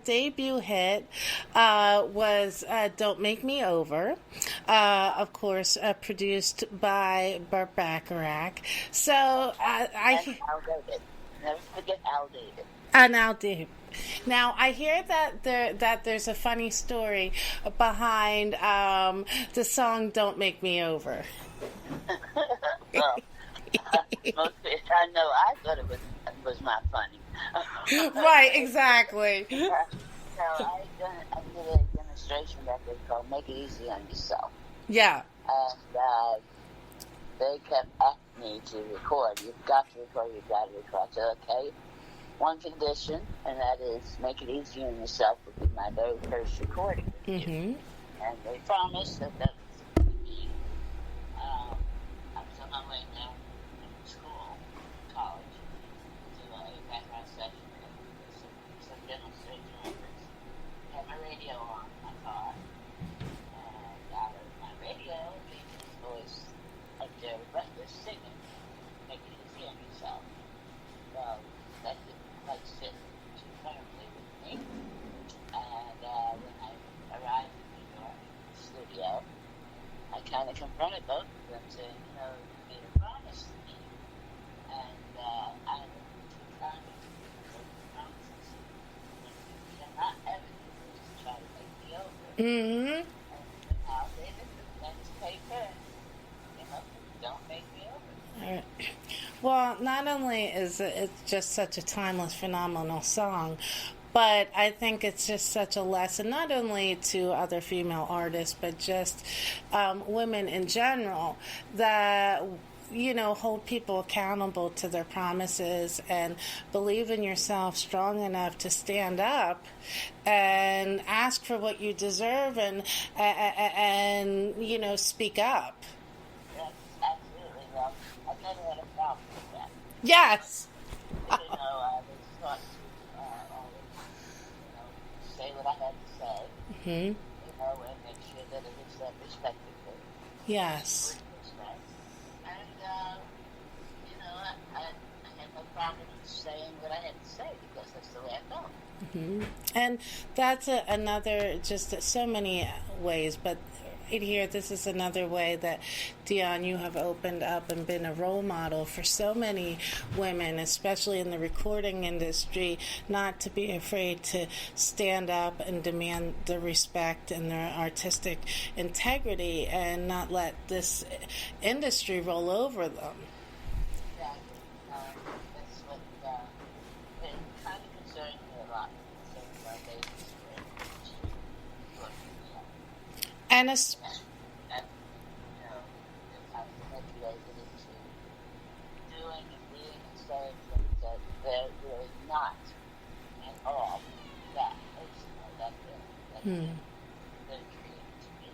debut hit was Don't Make Me Over, of course, produced by Burt Bacharach. So, And Al David. Never forget Al David. And Al David. Now, I hear that there's a funny story behind the song Don't Make Me Over. Well, I know I thought it was not funny. Right, exactly. So I did a demonstration record called Make It Easy on Yourself. Yeah. And they kept asking me to record. You've got to record, you've got to record. So, okay, one condition, and that is make it easy on yourself would be my very first recording with you. And they promised that was going to be. I was on my way now from school, college, to a background session with some demonstration records. Had my radio on my car, and out of my radio, this voice of Jerry Butler singing, Make It Easy on Yourself. Well, that didn't quite sit too firmly with me. And when I arrived in New York studio, I kind of confronted both of them, saying, you made a promise to me, and I have two kinds of promises. You cannot ever do this to try to make me over. And Al David took pen to paper and came up with Don't Make Me Over. Well, not only is it just such a timeless, phenomenal song, but I think it's just such a lesson, not only to other female artists, but just women in general, that, hold people accountable to their promises and believe in yourself strong enough to stand up and ask for what you deserve and speak up. Yes, never had a problem with that. Yes. I was taught to always, say what I had to say, Hmm. and make sure that it was respected. Yes. With respect. And, I had no problem saying what I had to say because that's the way I felt. Hmm. And that's another, just so many ways, but right here, this is another way that, Dionne, you have opened up and been a role model for so many women, especially in the recording industry, not to be afraid to stand up and demand the respect and their artistic integrity and not let this industry roll over them. Exactly. That's what it kind of concerns me a lot. So, ladies were in the industry, And it's, they're kind of manipulated into doing and being and saying things that they're really not at all that. That's they're created to be.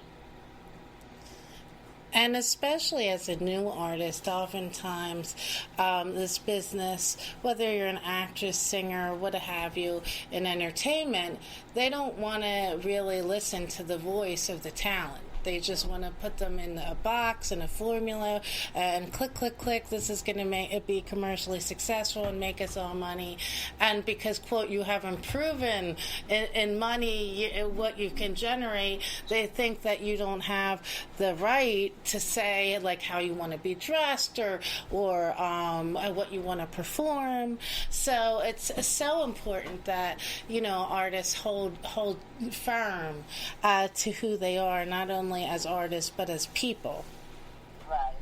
And especially as a new artist, oftentimes this business, whether you're an actress, singer, what have you, in entertainment, they don't want to really listen to the voice of the talent. They just want to put them in a box and a formula and click, click, click. This is going to make it be commercially successful and make us all money. And because, quote, you haven't proven in money what you can generate, they think that you don't have the right to say, like, how you want to be dressed or what you want to perform. So it's so important that, artists hold firm to who they are, not only as artists but as people. Right,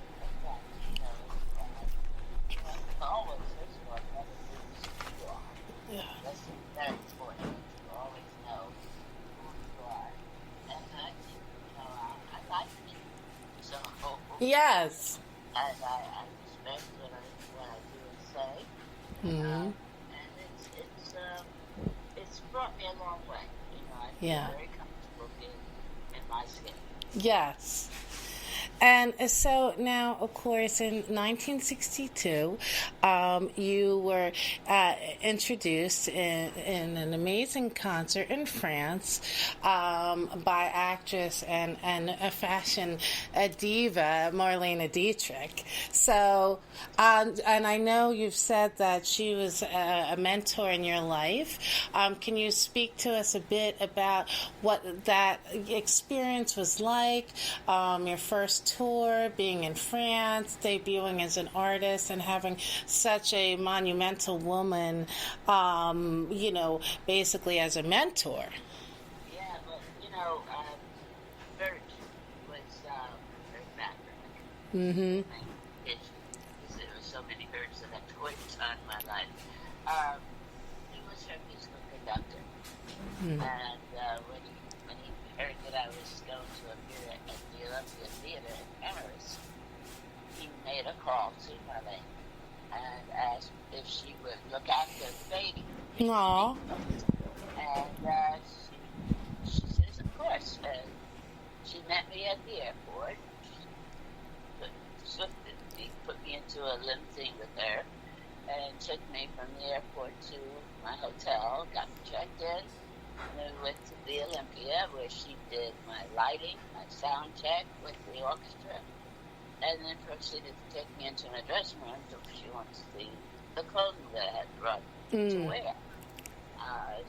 exactly. Always, first of all, never lose who you are. Yeah. That's very important. You always know who you are. And I think, I like it. So, Yes. I respect what I do and say. Mm-hmm. And it's brought me a long way. I feel Yeah. very comfortable being in my skin. Yes. And so now, of course, in 1962, you were introduced in an amazing concert in France by actress and a fashion diva, Marlene Dietrich. So, and I know you've said that she was a mentor in your life. Can you speak to us a bit about what that experience was like, your first tour, being in France, debuting as an artist, and having such a monumental woman, basically as a mentor? Yeah, but Bert was very backward. Mm-hmm. There were so many birds that had points on my life. He was her musical conductor, and when he heard that I was going to appear at the Olympia Theater in Paris, he made a call to Marlene and asked if she would look after the baby. Aww. And she says, of course. And she met me at the airport. She put me into a limousine with her and took me from the airport to my hotel, got me checked in, and then we went to the Olympia where she did my lighting, my sound check with the orchestra, and then proceeded to take me into my dressing room so she wanted to see the clothing that I had brought to wear.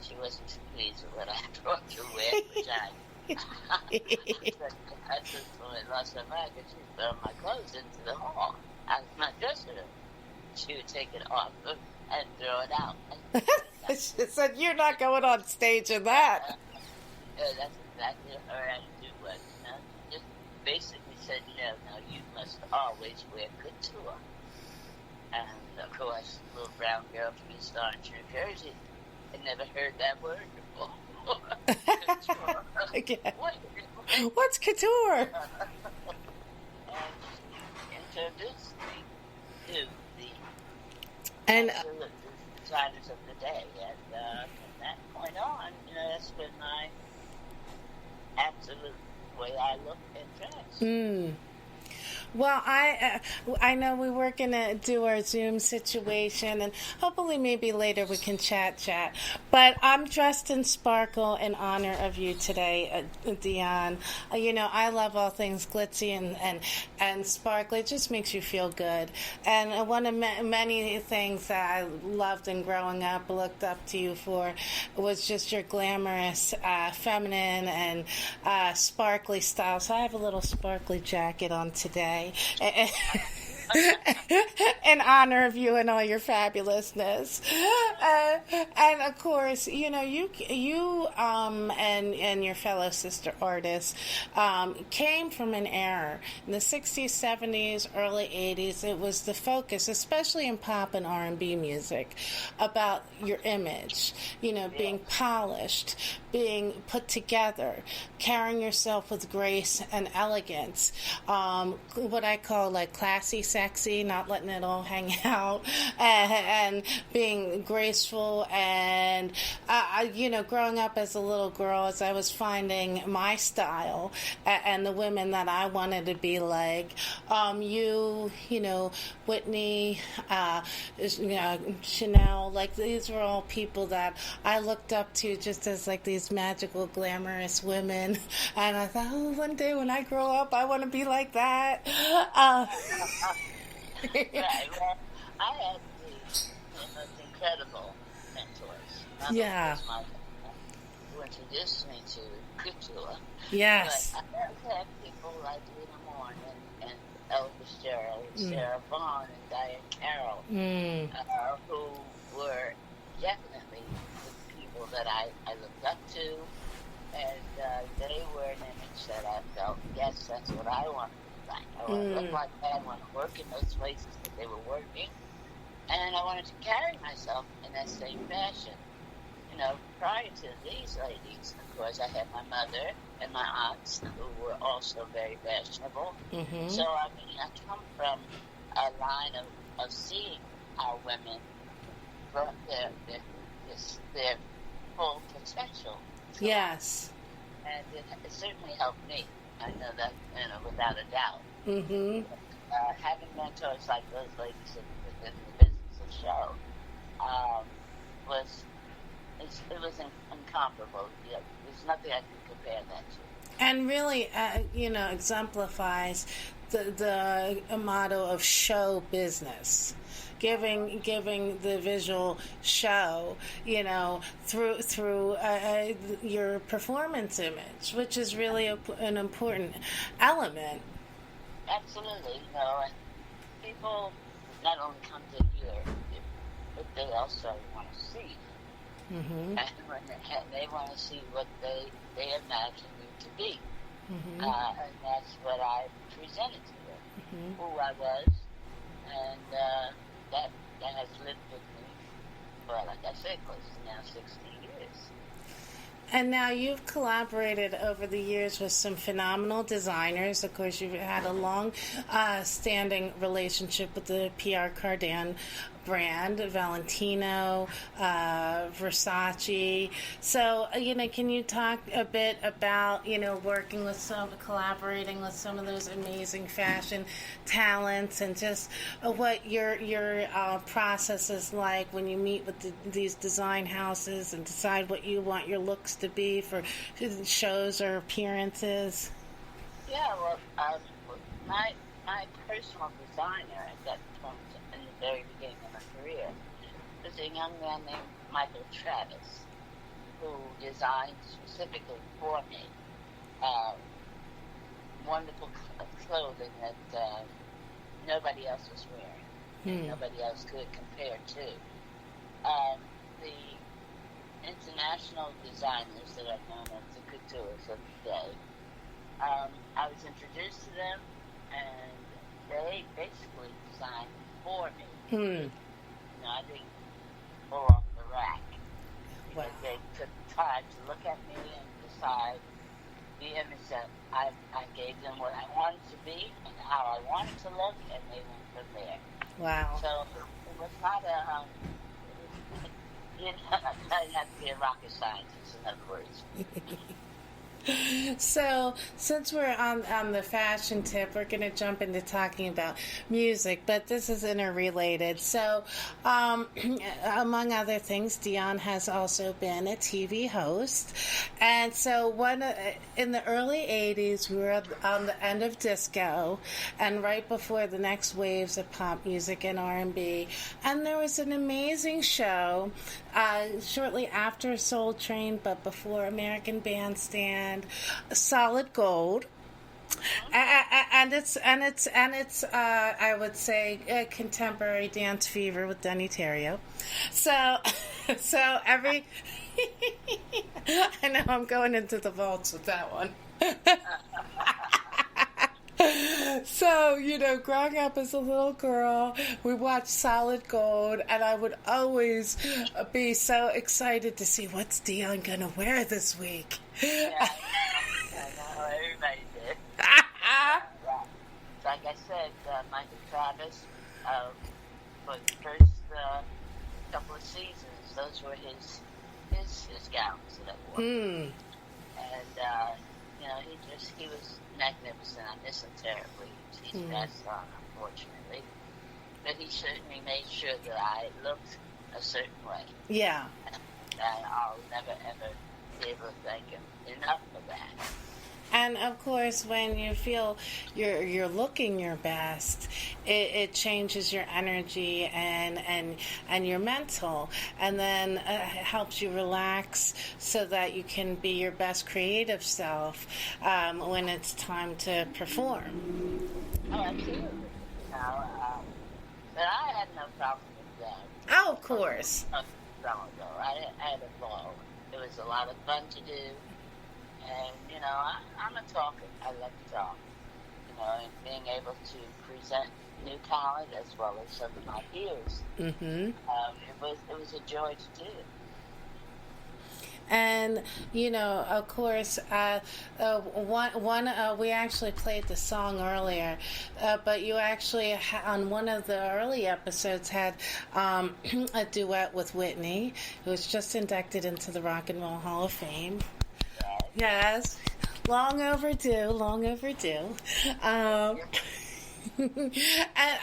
She wasn't too pleased with what I had brought to wear, which I truthfully lost her mind because she threw my clothes into the hall out of my dressing room. She would take it off and throw it out. She said, "You're not going on stage in that." That's exactly what her attitude was. Just basically said, no, you must always wear couture. And of course, little brown girl from East Orange, New Jersey, had never heard that word before. Couture. Okay. What? What's couture? And she introduced me to the And absolute designers of the day. And from that point on, that's been my absolute way I look and dress. Well, I know we were gonna do our Zoom situation, and hopefully maybe later we can chat. But I'm dressed in sparkle in honor of you today, Dionne. I love all things glitzy and sparkly. It just makes you feel good. And one of many things that I loved in growing up, looked up to you for, was just your glamorous, feminine, and sparkly style. So I have a little sparkly jacket on today. In honor of you and all your fabulousness, and of course, you and your fellow sister artists came from an era in the 60s, 70s, early 80s. It was the focus, especially in pop and R&B music, about your image, being polished, being put together, carrying yourself with grace and elegance, what I call like classy, sexy, not letting it all hang out, and being graceful. And growing up as a little girl, as I was finding my style and the women that I wanted to be like, Whitney, Chanel, like these were all people that I looked up to just as like these magical, glamorous women. And I thought, one day when I grow up, I want to be like that. Right. Well, I had the most incredible mentors. Yeah. My who introduced me to couture. Yes. But I also had people like Lena Morgan and Ella Fitzgerald, Sarah Vaughan, and Diane Carroll, who were definitely the people that I looked up to, and they were an image that I felt, yes, that's what I want to be like. I want to look like that. I want to work in those places that they were working, and I wanted to carry myself in that same fashion. Prior to these ladies, of course, I had my mother and my aunts who were also very fashionable. Mm-hmm. So, I come from a line of seeing our women from their full potential. So, yes. And it certainly helped me. I know that, without a doubt. Mm-hmm. Having mentors like those ladies within the business of show it was incomparable. There's nothing I can compare that to. And really, exemplifies the motto of show business. Giving the visual show, through your performance image, which is really an important element. Absolutely, and people not only come to hear, but they also want to see. Mm-hmm. And they want to see what they imagine you to be. Mm-hmm. And that's what I presented to them, who I was, and that has lived with me for, like I said, close to now 60 years. And now you've collaborated over the years with some phenomenal designers. Of course, you've had a long-standing relationship with the Pierre Cardin brand, Valentino, Versace. So, can you talk a bit about, collaborating with some of those amazing fashion talents, and just what your process is like when you meet with these design houses and decide what you want your looks to be for shows or appearances? Yeah, well, my personal designer at that point in the very beginning of my career was a young man named Michael Travis, who designed specifically for me wonderful clothing that nobody else was wearing, and nobody else could compare to. The international designers that are known as the couturiers of the day, I was introduced to them, and they basically designed for me. I didn't pull off the rack, because they took time to look at me and decide the image that I gave them, what I wanted to be and how I wanted to look, and they went from there. Wow. So it was not you didn't have to be a rocket scientist, in other words. So, since we're on the fashion tip, we're going to jump into talking about music, but this is interrelated. So, among other things, Dionne has also been a TV host. And so, in the early 80s, we were on the end of disco and right before the next waves of pop music and R&B. And there was an amazing show shortly after Soul Train, but before American Bandstand, Solid Gold, and it's I would say contemporary dance fever with Denny Terrio. So every I know I'm going into the vaults with that one. So, growing up as a little girl, we watched Solid Gold, and I would always be so excited to see what's Dionne gonna wear this week. Yeah, I know, everybody did. Right. Like I said, Michael Travis, for the first couple of seasons, those were his gowns that I wore. And, he was magnificent. I miss him terribly. He's passed on, unfortunately. But he certainly made sure that I looked a certain way. Yeah. And I'll never, ever be able to thank him enough for that. And of course, when you feel you're looking your best, it changes your energy and your mental, and then helps you relax so that you can be your best creative self when it's time to perform. Oh, absolutely. But I had no problem with that. Oh, of course. Some ago, I had a ball. It was a lot of fun to do. And, I'm a talker. I love to talk. And being able to present new talent as well as some of my peers. Mm-hmm. It was a joy to do. And, of course, we actually played the song earlier, but you actually, on one of the early episodes, had a duet with Whitney, who was just inducted into the Rock and Roll Hall of Fame. Yes. Long overdue. And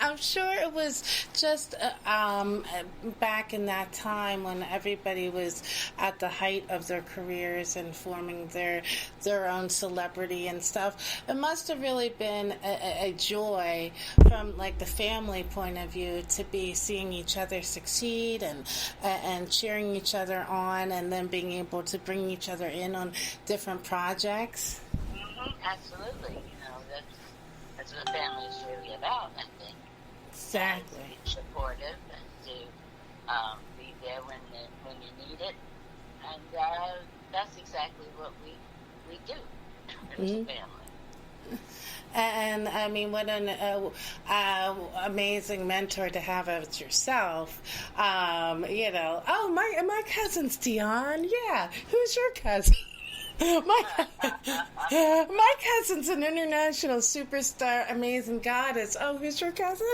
I'm sure it was just back in that time when everybody was at the height of their careers and forming their own celebrity and stuff. It must have really been a joy from like the family point of view to be seeing each other succeed and cheering each other on, and then being able to bring each other in on different projects. Mm-hmm, absolutely. That's what family is really about, I think. Exactly. To be supportive and to be there when you need it. And that's exactly what we do as a family. And I mean, what an amazing mentor to have as yourself. Oh, my cousin's Dionne. Yeah, who's your cousin? My cousin's an international superstar, amazing goddess. Oh, who's your cousin?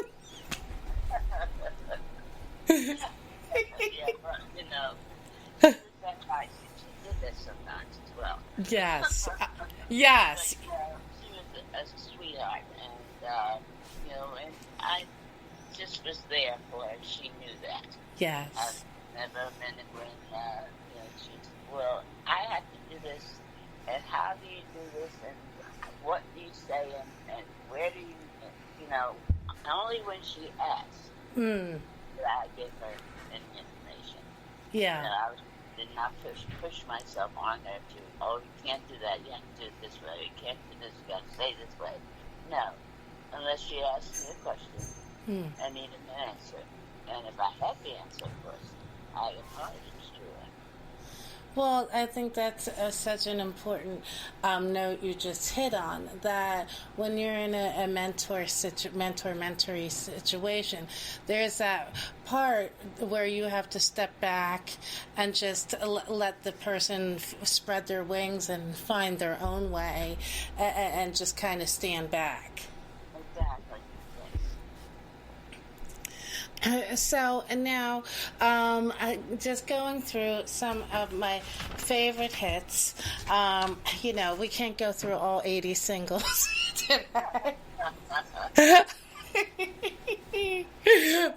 Yeah, but, that nice. She did that sometimes as well. Yes. Yes. But, she was a sweetheart, and, and I just was there for her. She knew that. Yes. Never a minute when, she said, well, I have to do this, and how do you do this, and what do you say, and where do you, only when she asked did I give her any information. Yeah. I did not push myself on her to, oh, you can't do that, you have to do it this way, you can't do this, you got to say this way. No, unless she asked me a question, I needed an answer. And if I had the answer, of course, I imparted it to her. Well, I think that's such an important note you just hit on, that when you're in a mentor-mentee situation, there's that part where you have to step back and just let the person spread their wings and find their own way and just kind of stand back. Exactly. So now, just going through some of my favorite hits. We can't go through all 80 singles today.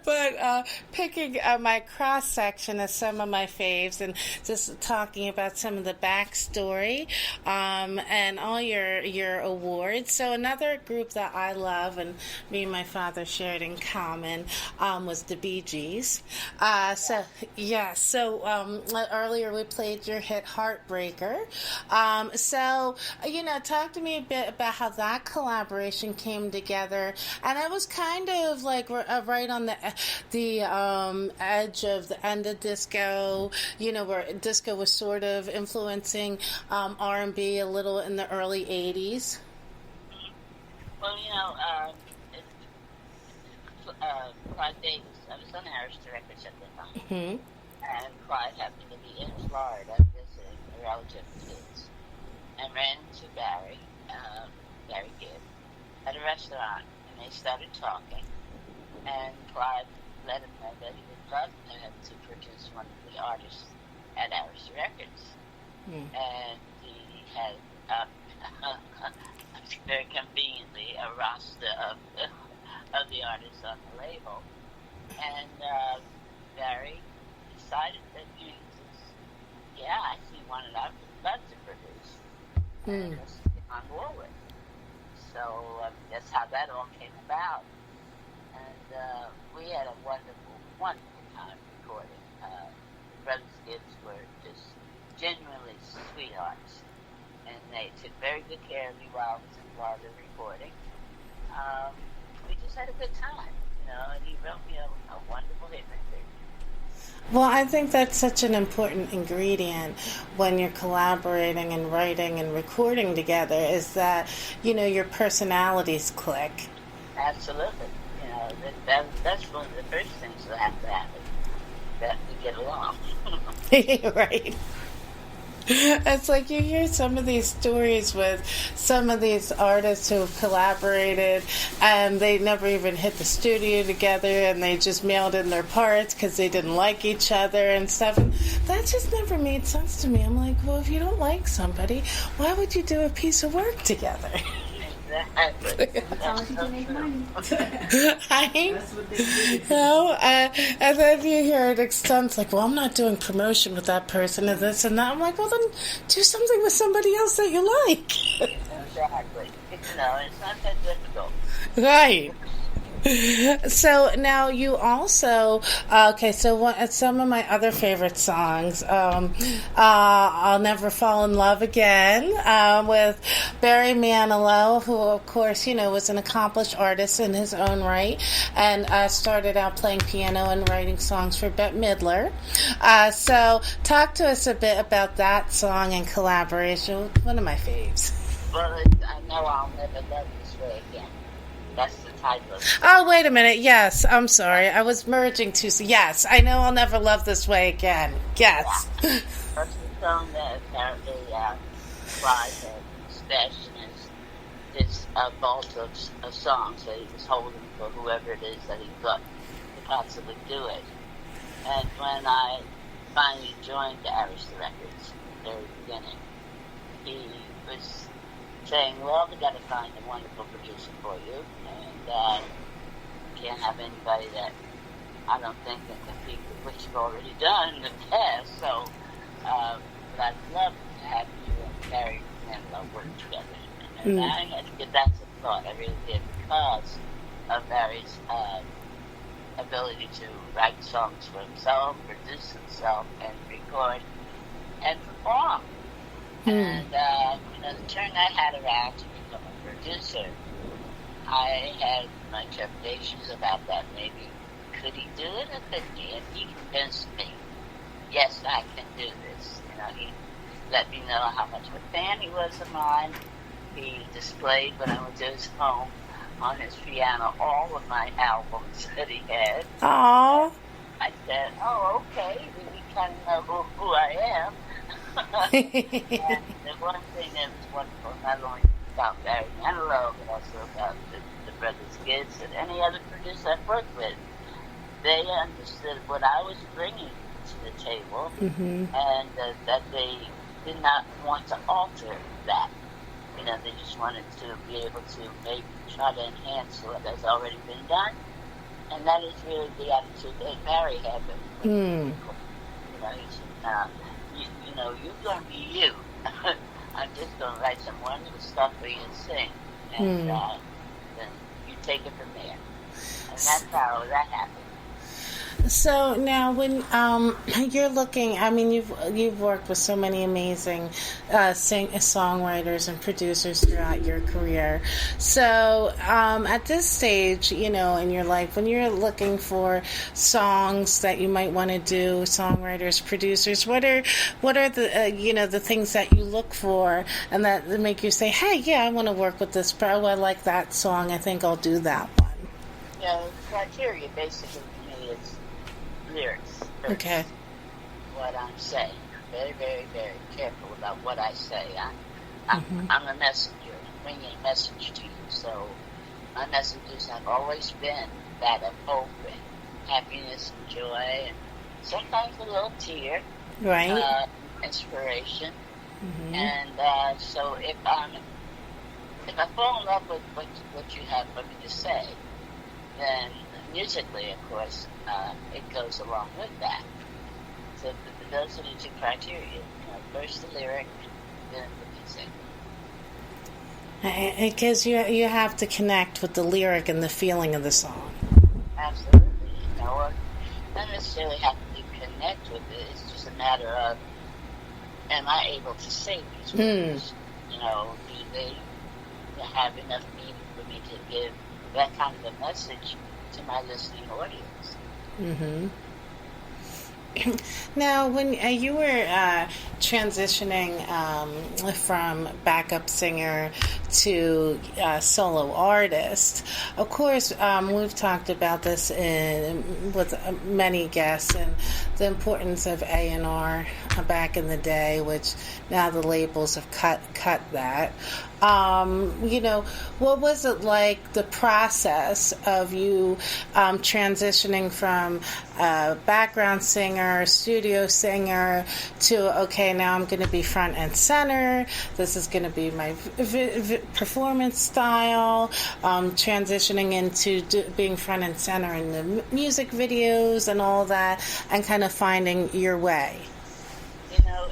But picking my cross section of some of my faves and just talking about some of the backstory and all your awards. So another group that I love and me and my father shared in common was the Bee Gees. So earlier we played your hit Heartbreaker. Talk to me a bit about how that collaboration came together. And I was kind of like right on the edge of the end of disco, where disco was sort of influencing R&B a little in the early 80s. Well, Clyde Davis, I was on Arista Records at the time, and Clyde happened to be in Florida visiting a relative of his, and ran into Barry Gibb, at a restaurant, and they started talking. And Clyde let him know that he would love to produce one of the artists at Arista Records. And he had, very conveniently, a roster of the artists on the label. And Barry decided that, I see one that I would love to produce. And it was on Warwick. So that's how that all came about. And we had a wonderful, wonderful time recording. Brothers Gibbs were just genuinely sweethearts. And they took very good care of me while I was in Florida recording. We just had a good time, and he wrote me a wonderful hit record. Well, I think that's such an important ingredient when you're collaborating and writing and recording together is that, your personalities click. Absolutely. That's one of the first things that have to happen, that we get along. Right. It's like you hear some of these stories with some of these artists who have collaborated and they never even hit the studio together and they just mailed in their parts because they didn't like each other and stuff. And that just never made sense to me. I'm like, well, if you don't like somebody, why would you do a piece of work together? Exactly. That's how you can make money. And then you hear it extends like, well, I'm not doing promotion with that person and this and that. I'm like, well, then do something with somebody else that you like. Exactly. It's not that difficult. Right. So now you also some of my other favorite songs, I'll Never Fall in Love Again, with Barry Manilow, who of course was an accomplished artist in his own right, and started out playing piano and writing songs for Bette Midler. So talk to us a bit about that song and collaboration. One of my faves. Well, I know I'll never love this way again. That's the title. Oh, wait a minute. Yes, I'm sorry. I was merging two. Yes, I know I'll never love this way again. Yes. Yeah. That's the song that apparently Clyde had stashed in his vault of songs that he was holding for whoever it is that he thought could possibly do it. And when I finally joined the Arista Records at the very beginning, he was saying, well, we got to find a wonderful producer for you, and can't have anybody that I don't think can compete with what you've already done in the past. So, but I'd love to have you and Barry Manilow work together. And I had to get that to thought. I really did, because of Barry's ability to write songs for himself, produce himself, and record and perform. And the turn I had around to become a producer, I had my trepidations about that. Maybe could he do it or couldn't he? And he convinced me, yes, I can do this. He let me know how much of a fan he was of mine. He displayed when I went to his home on his piano all of my albums that he had. Aww. I said, oh, okay, you kind of know who I am. And the one thing that was wonderful, not only about Barry Manilow, but also about the Brothers Gibbs and any other producer I've worked with, they understood what I was bringing to the table, Mm-hmm. and that they did not want to alter that. You know, they just wanted to be able to maybe try to enhance what has already been done, and that is really the attitude that Barry had with Mm. people. You know, he said, you know, you're going to be you. I'm just going to write some wonderful stuff for you and sing, and then you take it from there. And that's how that happened. So now, when you're looking, I mean, you've worked with so many amazing songwriters and producers throughout your career. So at this stage, you know, in your life, when you're looking for songs that you might want to do, songwriters, producers, what are the you know, the things that you look for and that make you say, hey, yeah, I want to work with this. Oh, I like that song. I think I'll do that one. You know, the criteria basically for me is lyrics first. Okay. What I'm saying. Very, very, very careful about what I say. I'm a messenger. I'm bringing a message to you. So my messages have always been that of hope and happiness and joy and sometimes a little tear, Right. inspiration. Mm-hmm. And so if I fall in love with what you have for me to say, then musically, of course, it goes along with that. So those are the two criteria. You know, first the lyric, then the music. Because you have to connect with the lyric and the feeling of the song. Absolutely. You know, not necessarily have to connect with it. It's just a matter of, am I able to say these words? You know, do they have enough meaning for me to give that kind of a message to my listening audience? Mm-hmm. Now, when you were transitioning from backup singer to solo artist, of course, we've talked about this with many guests and the importance of A&R back in the day, which now the labels have cut that. You know, what was it like, the process of you transitioning from background singer, studio singer, to, okay, now I'm going to be front and center, this is going to be my performance style, transitioning into being front and center in the music videos and all that, and kind of finding your way? You know,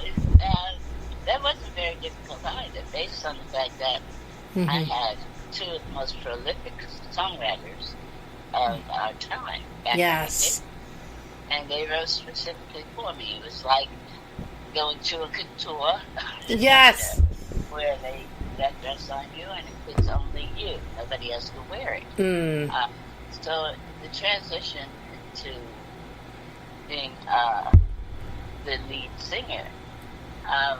that wasn't very difficult either, based on the fact that I had two of the most prolific songwriters of our time. Yes. And they wrote specifically for me. It was like going to a couture. Yes. Where they put that dress on you and it fits only you. Nobody else can wear it. So the transition to being the lead singer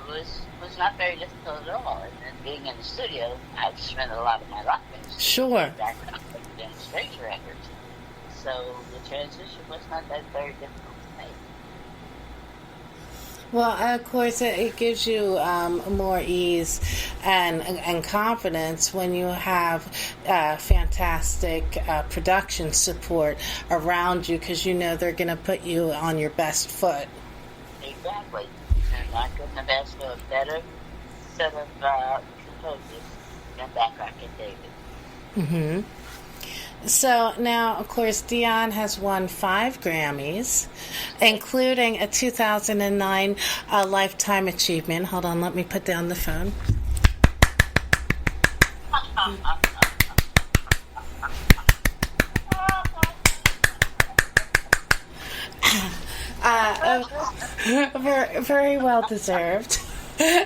was not very difficult at all. And then being in the studio, I've spent a lot of my life in the studio. Sure. Back up and demonstration records. So the transition was not that very difficult to make. Well, of course, it gives you more ease and confidence when you have fantastic production support around you, because you know they're going to put you on your best foot. Exactly. And I couldn't have asked for a better set of composers than Backrack and David. So now, of course, Dionne has won 5 Grammys, including a 2009 Lifetime Achievement. Hold on, let me put down the phone. Very well deserved. You're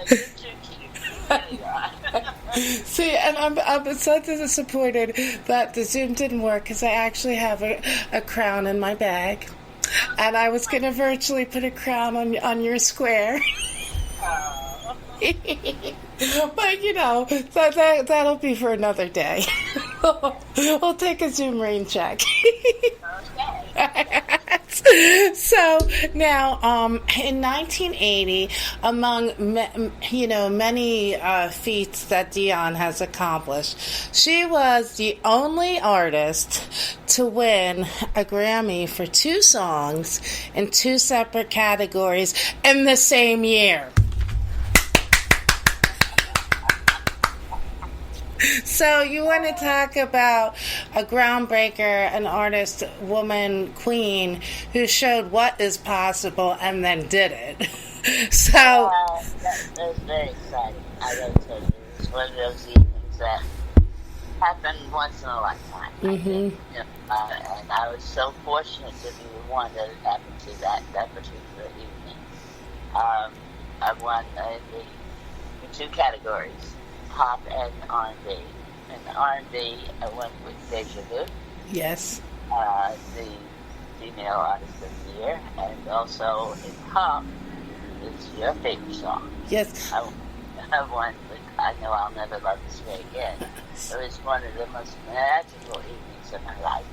too cute. You really are. See, and I'm so disappointed that the Zoom didn't work, because I actually have a crown in my bag, and I was going to virtually put a crown on your square. But you know, that'll be for another day. We'll take a Zoom rain check. Okay. So now, in 1980, among many feats that Dionne has accomplished, she was the only artist to win a Grammy for 2 songs in 2 separate categories in the same year. So you want to talk about a groundbreaker, an artist, woman, queen, who showed what is possible and then did it. So That was very exciting. I gotta tell you, it was one of those evenings that happen once in a lifetime. Mm-hmm. And I was so fortunate to be the one that it happened to that particular evening. I won in 2 categories, pop and R&B. In the R&B, I went with Deja Vu, Yes. the female artist of the year, and also in pop, it's your favorite song. Yes. I won with I Know I'll Never Love This Way Again. It was one of the most magical evenings of my life.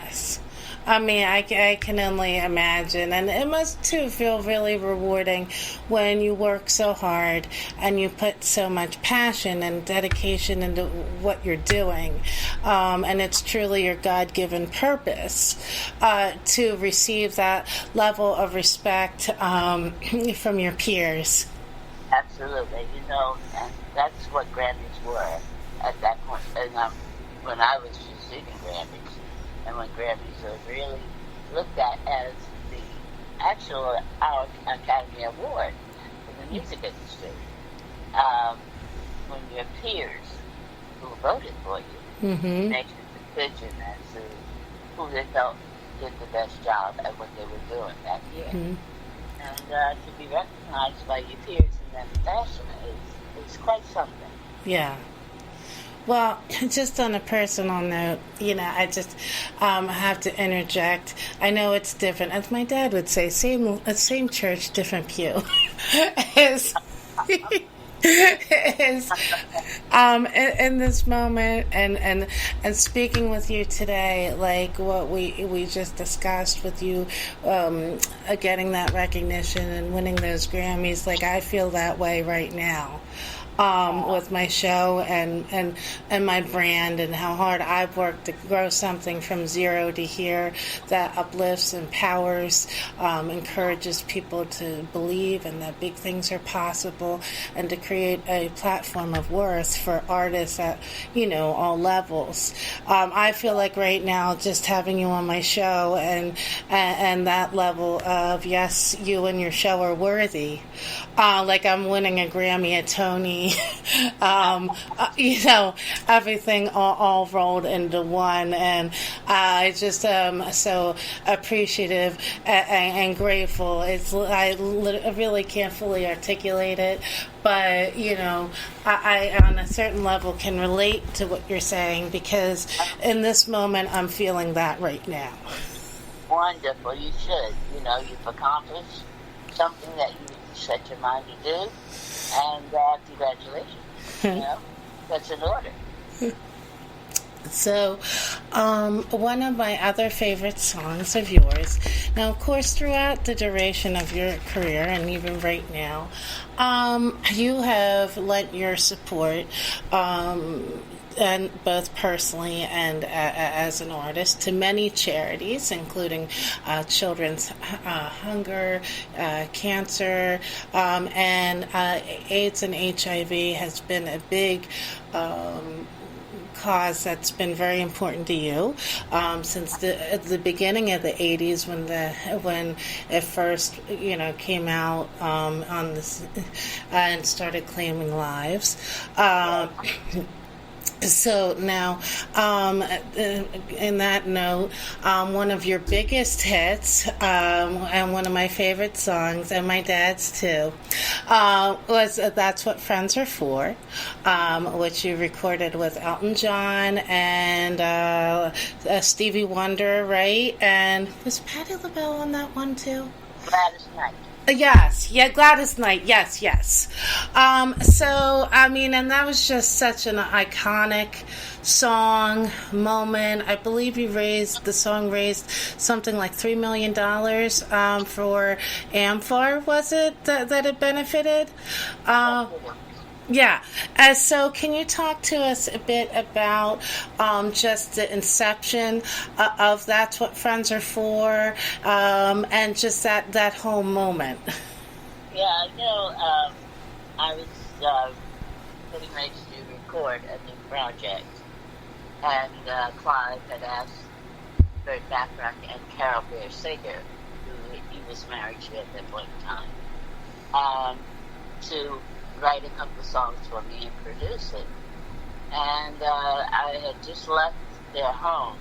Yes. I mean, I can only imagine. And it must, too, feel really rewarding when you work so hard and you put so much passion and dedication into what you're doing. And it's truly your God-given purpose to receive that level of respect from your peers. Absolutely. And that's what Grammys were at that point. And when I was receiving Grammys, and when Grammys are really looked at as the actual our Academy Award in the music industry, when your peers who voted for you make a decision as to who they felt did the best job at what they were doing that year, and to be recognized by your peers in that fashion is quite something. Yeah. Well, just on a personal note, I just have to interject. I know it's different. As my dad would say, same church, different pew. In this moment and speaking with you today, like what we just discussed with you, getting that recognition and winning those Grammys, like I feel that way right now. With my show and my brand and how hard I've worked to grow something from zero to here that uplifts, empowers, encourages people to believe and that big things are possible, and to create a platform of worth for artists at all levels. I feel like right now just having you on my show and that level of yes, you and your show are worthy. Like I'm winning a Grammy, a Tony. Everything all rolled into one, and I just am so appreciative and grateful. I really can't fully articulate it, but I on a certain level can relate to what you're saying, because in this moment I'm feeling that right now. Wonderful. You should. You've accomplished something that you set your mind to do. And congratulations. That's in order. So, one of my other favorite songs of yours, now, of course, throughout the duration of your career, and even right now, you have lent your support, and both personally and as an artist, to many charities, including children's hunger, cancer, and AIDS and HIV has been a big cause that's been very important to you since the beginning of the 80s, when it first came out on this and started claiming lives. So now, in that note, one of your biggest hits, and one of my favorite songs, and my dad's too, was That's What Friends Are For, which you recorded with Elton John and Stevie Wonder, right? And was Patti LaBelle on that one too? Gladys Knight. Yes, yeah, Gladys Knight, yes. So, I mean, and that was just such an iconic song moment. I believe the song raised something like $3 million for AMFAR, was it, that it benefited? Yeah. So can you talk to us a bit about just the inception of That's What Friends Are For, and just that whole moment? Yeah, I was getting ready to record a new project, and Clive had asked Burt Bacharach and Carol Bear Sager, who he was married to at that point in time, to write a couple of songs for me and produce it. And I had just left their home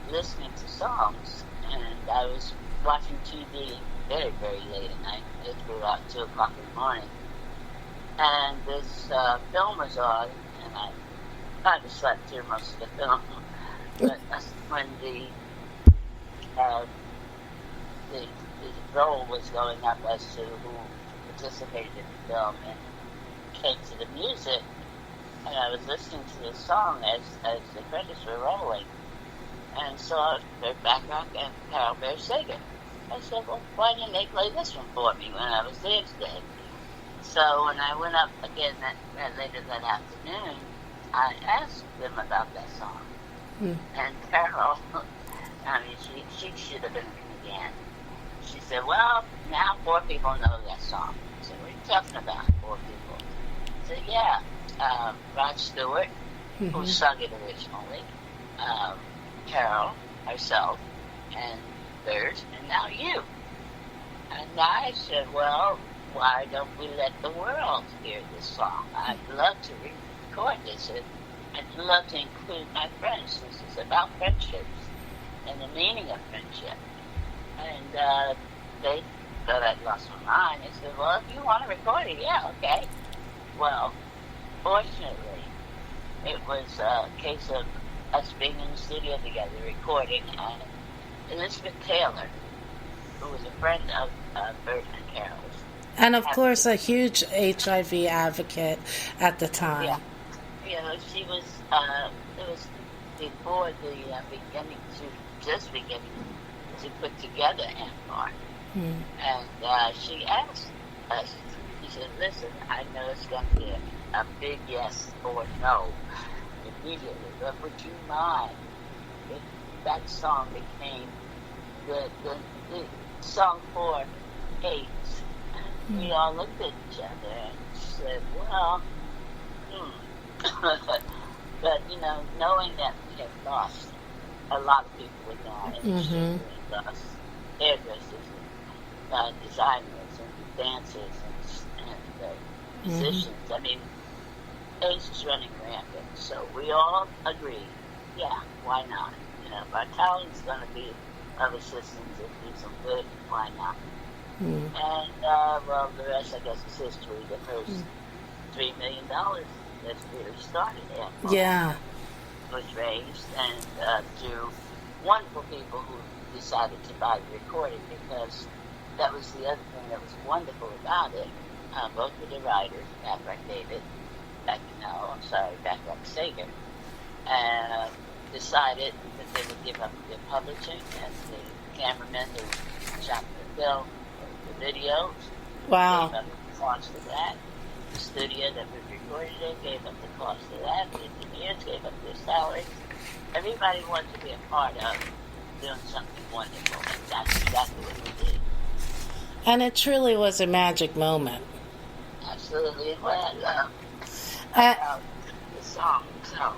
listening to songs, and I was watching TV very, very late at night. It was about 2 o'clock in the morning. And this film was on, and I kind of slept through most of the film. But when the roll was going up as to who participated in the film, and came to the music, and I was listening to the song as the credits were rolling, and saw Burt Bacharach and Carol Bear Sager. I said, well, why didn't they play this one for me when I was there today? So when I went up again later that afternoon, I asked them about that song. And Carol, I mean, she should have been a comedian. She said, well, now 4 people know that song. I said, what are you talking about, 4 people? I said, yeah, Rod Stewart, who sung it originally, Carol, herself, and Bert, and now you. And I said, well, why don't we let the world hear this song? I'd love to record this, and I'd love to include my friends. This is about friendships and the meaning of friendship. And they thought I'd lost my mind. They said, well, if you want to record it, yeah, okay. Well, fortunately, it was a case of us being in the studio together recording, and Elizabeth Taylor, who was a friend of Bert and Carol's. And of course, a huge HIV advocate at the time. Yeah. You know, she was, it was before the beginning to put together AMFAR. And she asked us, she said, listen, I know it's going to be a big yes or no immediately, but would you mind if that song became the song for AIDS? And we all looked at each other and said, well, but, you know, knowing that we had lost a lot of people within our industry, we lost hairdressers and designers and dancers and musicians. I mean, AIDS is running rampant. So we all agreed, yeah, why not? You know, if our talent's going to be of assistance and do some good, why not? And, well, the rest, I guess, is history. The first $3 million that really started it. Yeah. Was raised, and through wonderful people who decided to buy the recording, because that was the other thing that was wonderful about it. Both of the writers, Bacharach David, Bacharach Sager, decided that they would give up their publishing, and the cameramen who shot the film, the videos, Wow. gave up the cost of that. The studio that we recorded it gave up the cost of that. The engineers gave up their salaries. Everybody wanted to be a part of doing something wonderful, and that's exactly what we did. And it truly was a magic moment. Absolutely, it was. The song, so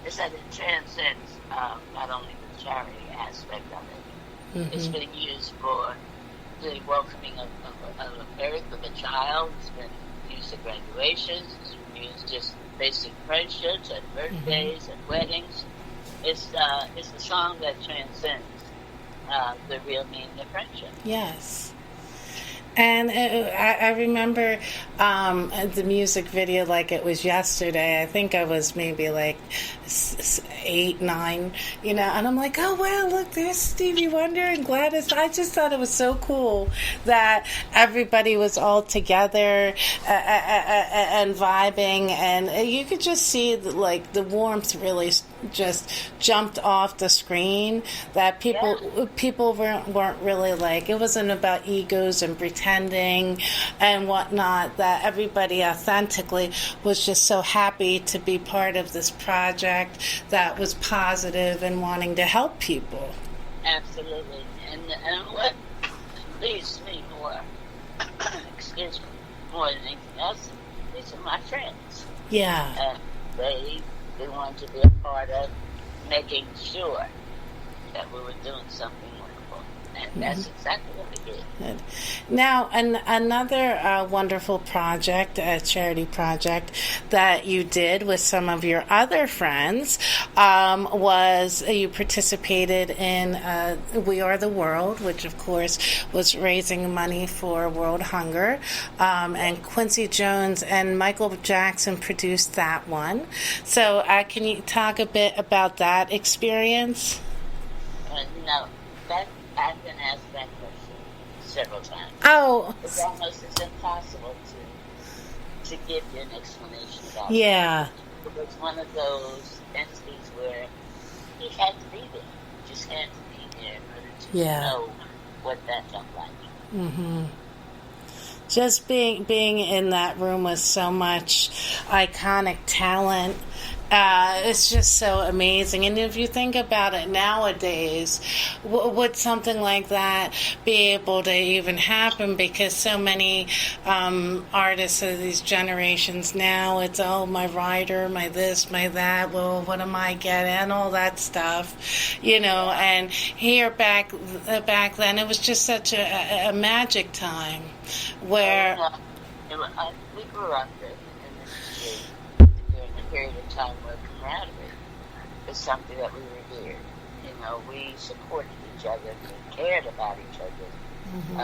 it said it transcends not only the charity aspect of it. It's been used for the welcoming of a birth of a child. It's been used at graduations. It's been used just basic friendships and birthdays and weddings. It's a song that transcends the real meaning of friendship. Yes. And I remember the music video like it was yesterday. I think I was maybe like 8, 9, and I'm like, oh, wow, look, there's Stevie Wonder and Gladys. I just thought it was so cool that everybody was all together and vibing, and you could just see like the warmth really just jumped off the screen, that people weren't really like, it wasn't about egos and pretending and whatnot, that everybody authentically was just so happy to be part of this project that was positive and wanting to help people. Absolutely. And what leaves me more, excuse me, more than anything else, these are my friends. Yeah. And they wanted to be a part of making sure that we were doing something wonderful. And that's exactly what we did. Good. Now, another wonderful project, a charity project that you did with some of your other friends was you participated in We Are the World, which of course was raising money for World Hunger. And Quincy Jones and Michael Jackson produced that one. So can you talk a bit about that experience? No, I've been asked that question several times. Oh. It's almost impossible to give you an explanation about it. Yeah. It was one of those entities where he had to be there. He just had to be there in order to know what that felt like. Mm-hmm. Just being in that room with so much iconic talent, it's just so amazing. And if you think about it nowadays, would something like that be able to even happen? Because so many artists of these generations now, it's, oh, my writer, my this, my that, well, what am I getting, all that stuff, and here back then, it was just such a magic time where... we grew up in this during a period of time where camaraderie was something that we revered. We supported each other, we cared about each other. Mm-hmm.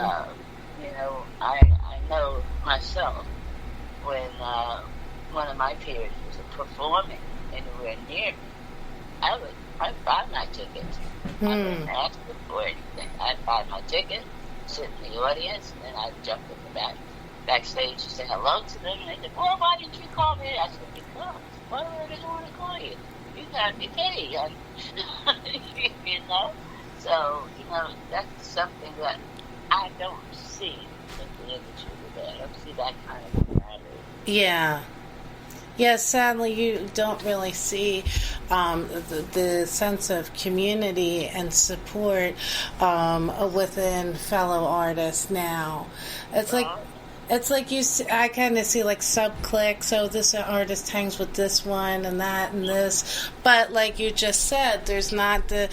I know myself when one of my peers was performing anywhere near me, I'd buy my ticket. I wouldn't ask for anything. I'd buy my ticket, sit in the audience, and I'd jump in the backstage and say hello to them, and they said, well, why didn't you call me? I said, because why would I want to call you? You got me paid. So, that's something that I don't see in the industry today. I don't see that kind of camaraderie. Yeah. Yes, sadly, you don't really see the sense of community and support within fellow artists now. It's like you see, I kind of see like sub-cliques, so this artist hangs with this one and that and this, but like you just said, there's not the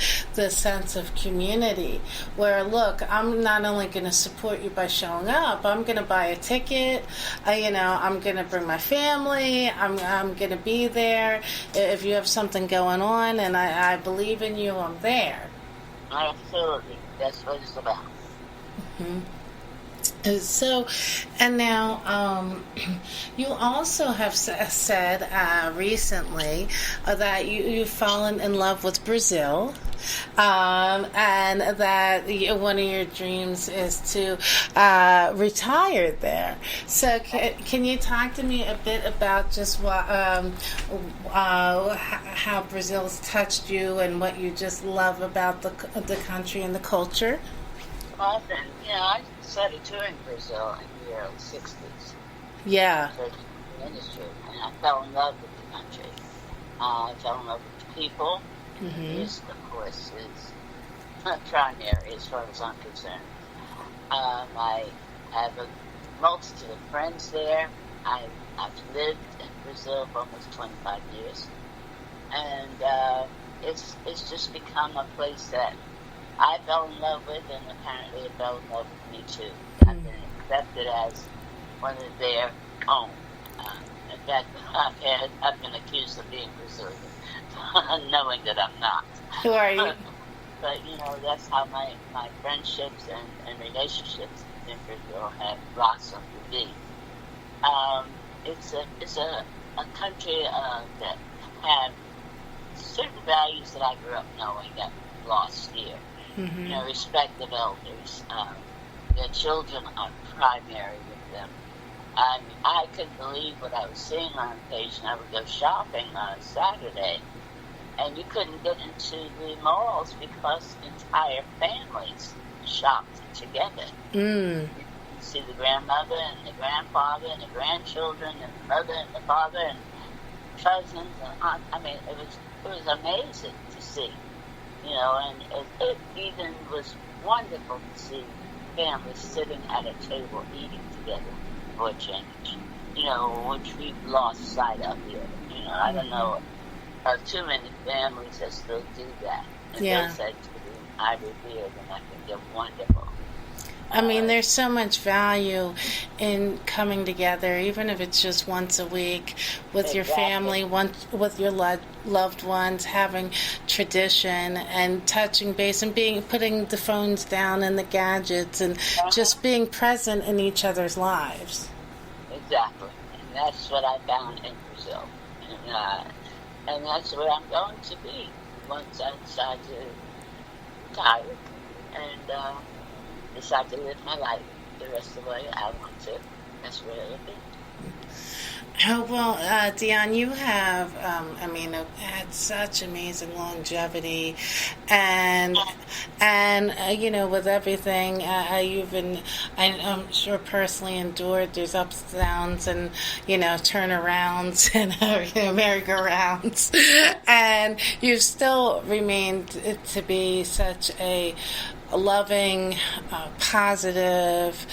sense of community where, look, I'm not only going to support you by showing up, I'm going to buy a ticket, I'm going to bring my family, I'm going to be there. If you have something going on and I believe in you, I'm there. Absolutely. That's what it's about. Mm-hmm. So, and now you also have said recently that you've fallen in love with Brazil, and that one of your dreams is to retire there. So, can you talk to me a bit about just how Brazil's touched you and what you just love about the country and the culture? Often, I started touring Brazil in the early 60s. Yeah. The industry, and I fell in love with the country. I fell in love with the people. Mm-hmm. Music, of course, is primary as far as I'm concerned. I have a multitude of friends there. I've lived in Brazil for almost 25 years. And it's just become a place that I fell in love with, and apparently it fell in love with me too. I've been accepted as one of their own. In fact, I've been accused of being Brazilian, knowing that I'm not. Who are you? But that's how my friendships and relationships in Brazil have blossomed to be. It's a country that have certain values that I grew up knowing that lost here. Mm-hmm. You know, respect of elders. Their children are primary with them. I couldn't believe what I was seeing on occasion. I would go shopping on Saturday, and you couldn't get into the malls because entire families shopped together. Mm. You see the grandmother and the grandfather and the grandchildren and the mother and the father and cousins and aunts. I mean, it was amazing to see, you know, and it even was wonderful to see families sitting at a table eating together for a change, you know, which we've lost sight of here. You know, I don't know too many families that still do that. And Yeah. those activities I revere them. I think they're wonderful. I mean, there's so much value in coming together, even if it's just once a week with your family, with your loved ones, having tradition and touching base and putting the phones down and the gadgets and just being present in each other's lives. Exactly. And that's what I found in Brazil. And that's where I'm going to be once I decide to retire and decide to live my life the rest of the way I want to. That's where it'll be. Oh, well, Dionne, you have, had such amazing longevity, and you know, with everything, I'm sure personally endured. There's ups and downs, and you know, turnarounds and merry-go-rounds, and you've still remained to be such a loving, positive,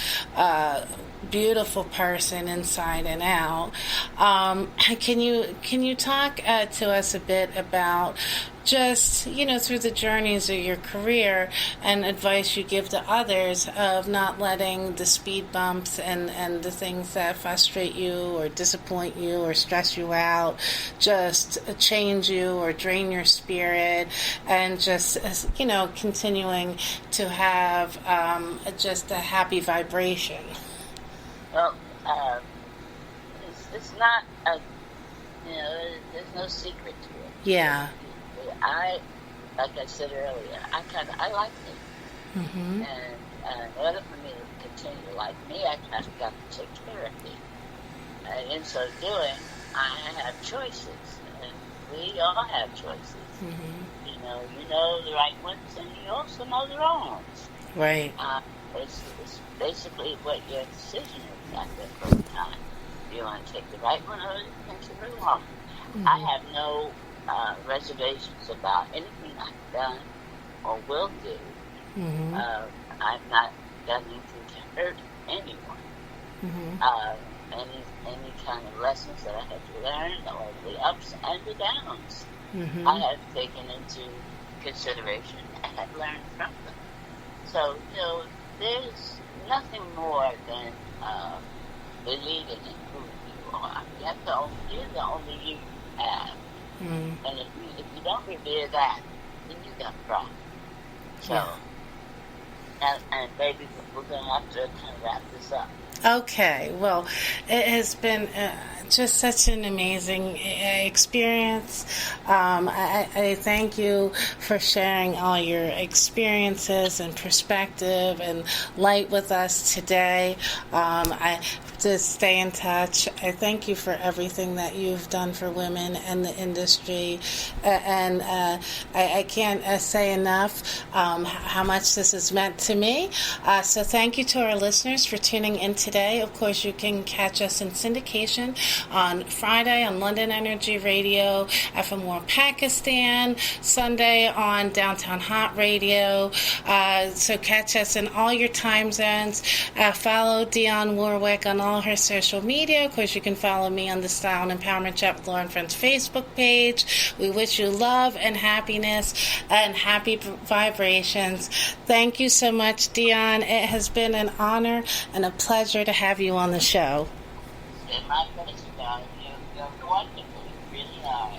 beautiful person inside and out. Can you talk to us a bit about just, you know, through the journeys of your career and advice you give to others of not letting the speed bumps and the things that frustrate you or disappoint you or stress you out just change you or drain your spirit, and just, you know, continuing to have just a happy vibration? Well, it's not there's no secret to it. Yeah. Like I said earlier, I like me. Mm-hmm. And in order for me to continue to like me, I have got to take care of me. And in so doing, I have choices. And we all have choices. Mm-hmm. You know the right ones, and you also know the wrong ones. Right. It's basically what your decision is at that point in time. Do you want to take the right one or take the wrong one? Mm-hmm. I have no reservations about anything I've done or will do. Mm-hmm. I've not done anything to hurt anyone. Mm-hmm. Any kind of lessons that I have to learn, or the ups and the downs, mm-hmm. I have taken into consideration and have learned from them. So, you know, there's nothing more than believing in who you are. You're the only you have. Mm-hmm. And if you don't revere that, then you got a problem. So, yeah. and baby, we're going to have to kind of wrap this up. Okay, well, it has been just such an amazing experience. I thank you for sharing all your experiences and perspective and light with us today. To stay in touch. I thank you for everything that you've done for women and the industry, and I can't say enough how much this has meant to me. So thank you to our listeners for tuning in today. Of course, you can catch us in syndication on Friday on London Energy Radio, FM World Pakistan, Sunday on Downtown Hot Radio. So catch us in all your time zones. Follow Dionne Warwick on all her social media. Of course, you can follow me on the Style and Empowerment Chat with Lauren Friends Facebook page. We wish you love and happiness and happy vibrations. Thank you so much, Dionne. It has been an honor and a pleasure to have you on the show. It's been my pleasure, darling. You're wonderful. You really are.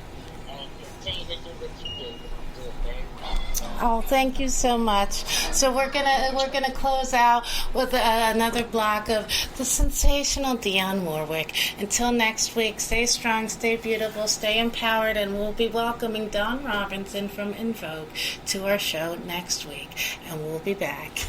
And continue to do what you do. You do it very well. Oh, thank you so much. So we're gonna close out with another block of the sensational Dionne Warwick. Until next week, stay strong, stay beautiful, stay empowered, and we'll be welcoming Don Robinson from In Vogue to our show next week. And we'll be back.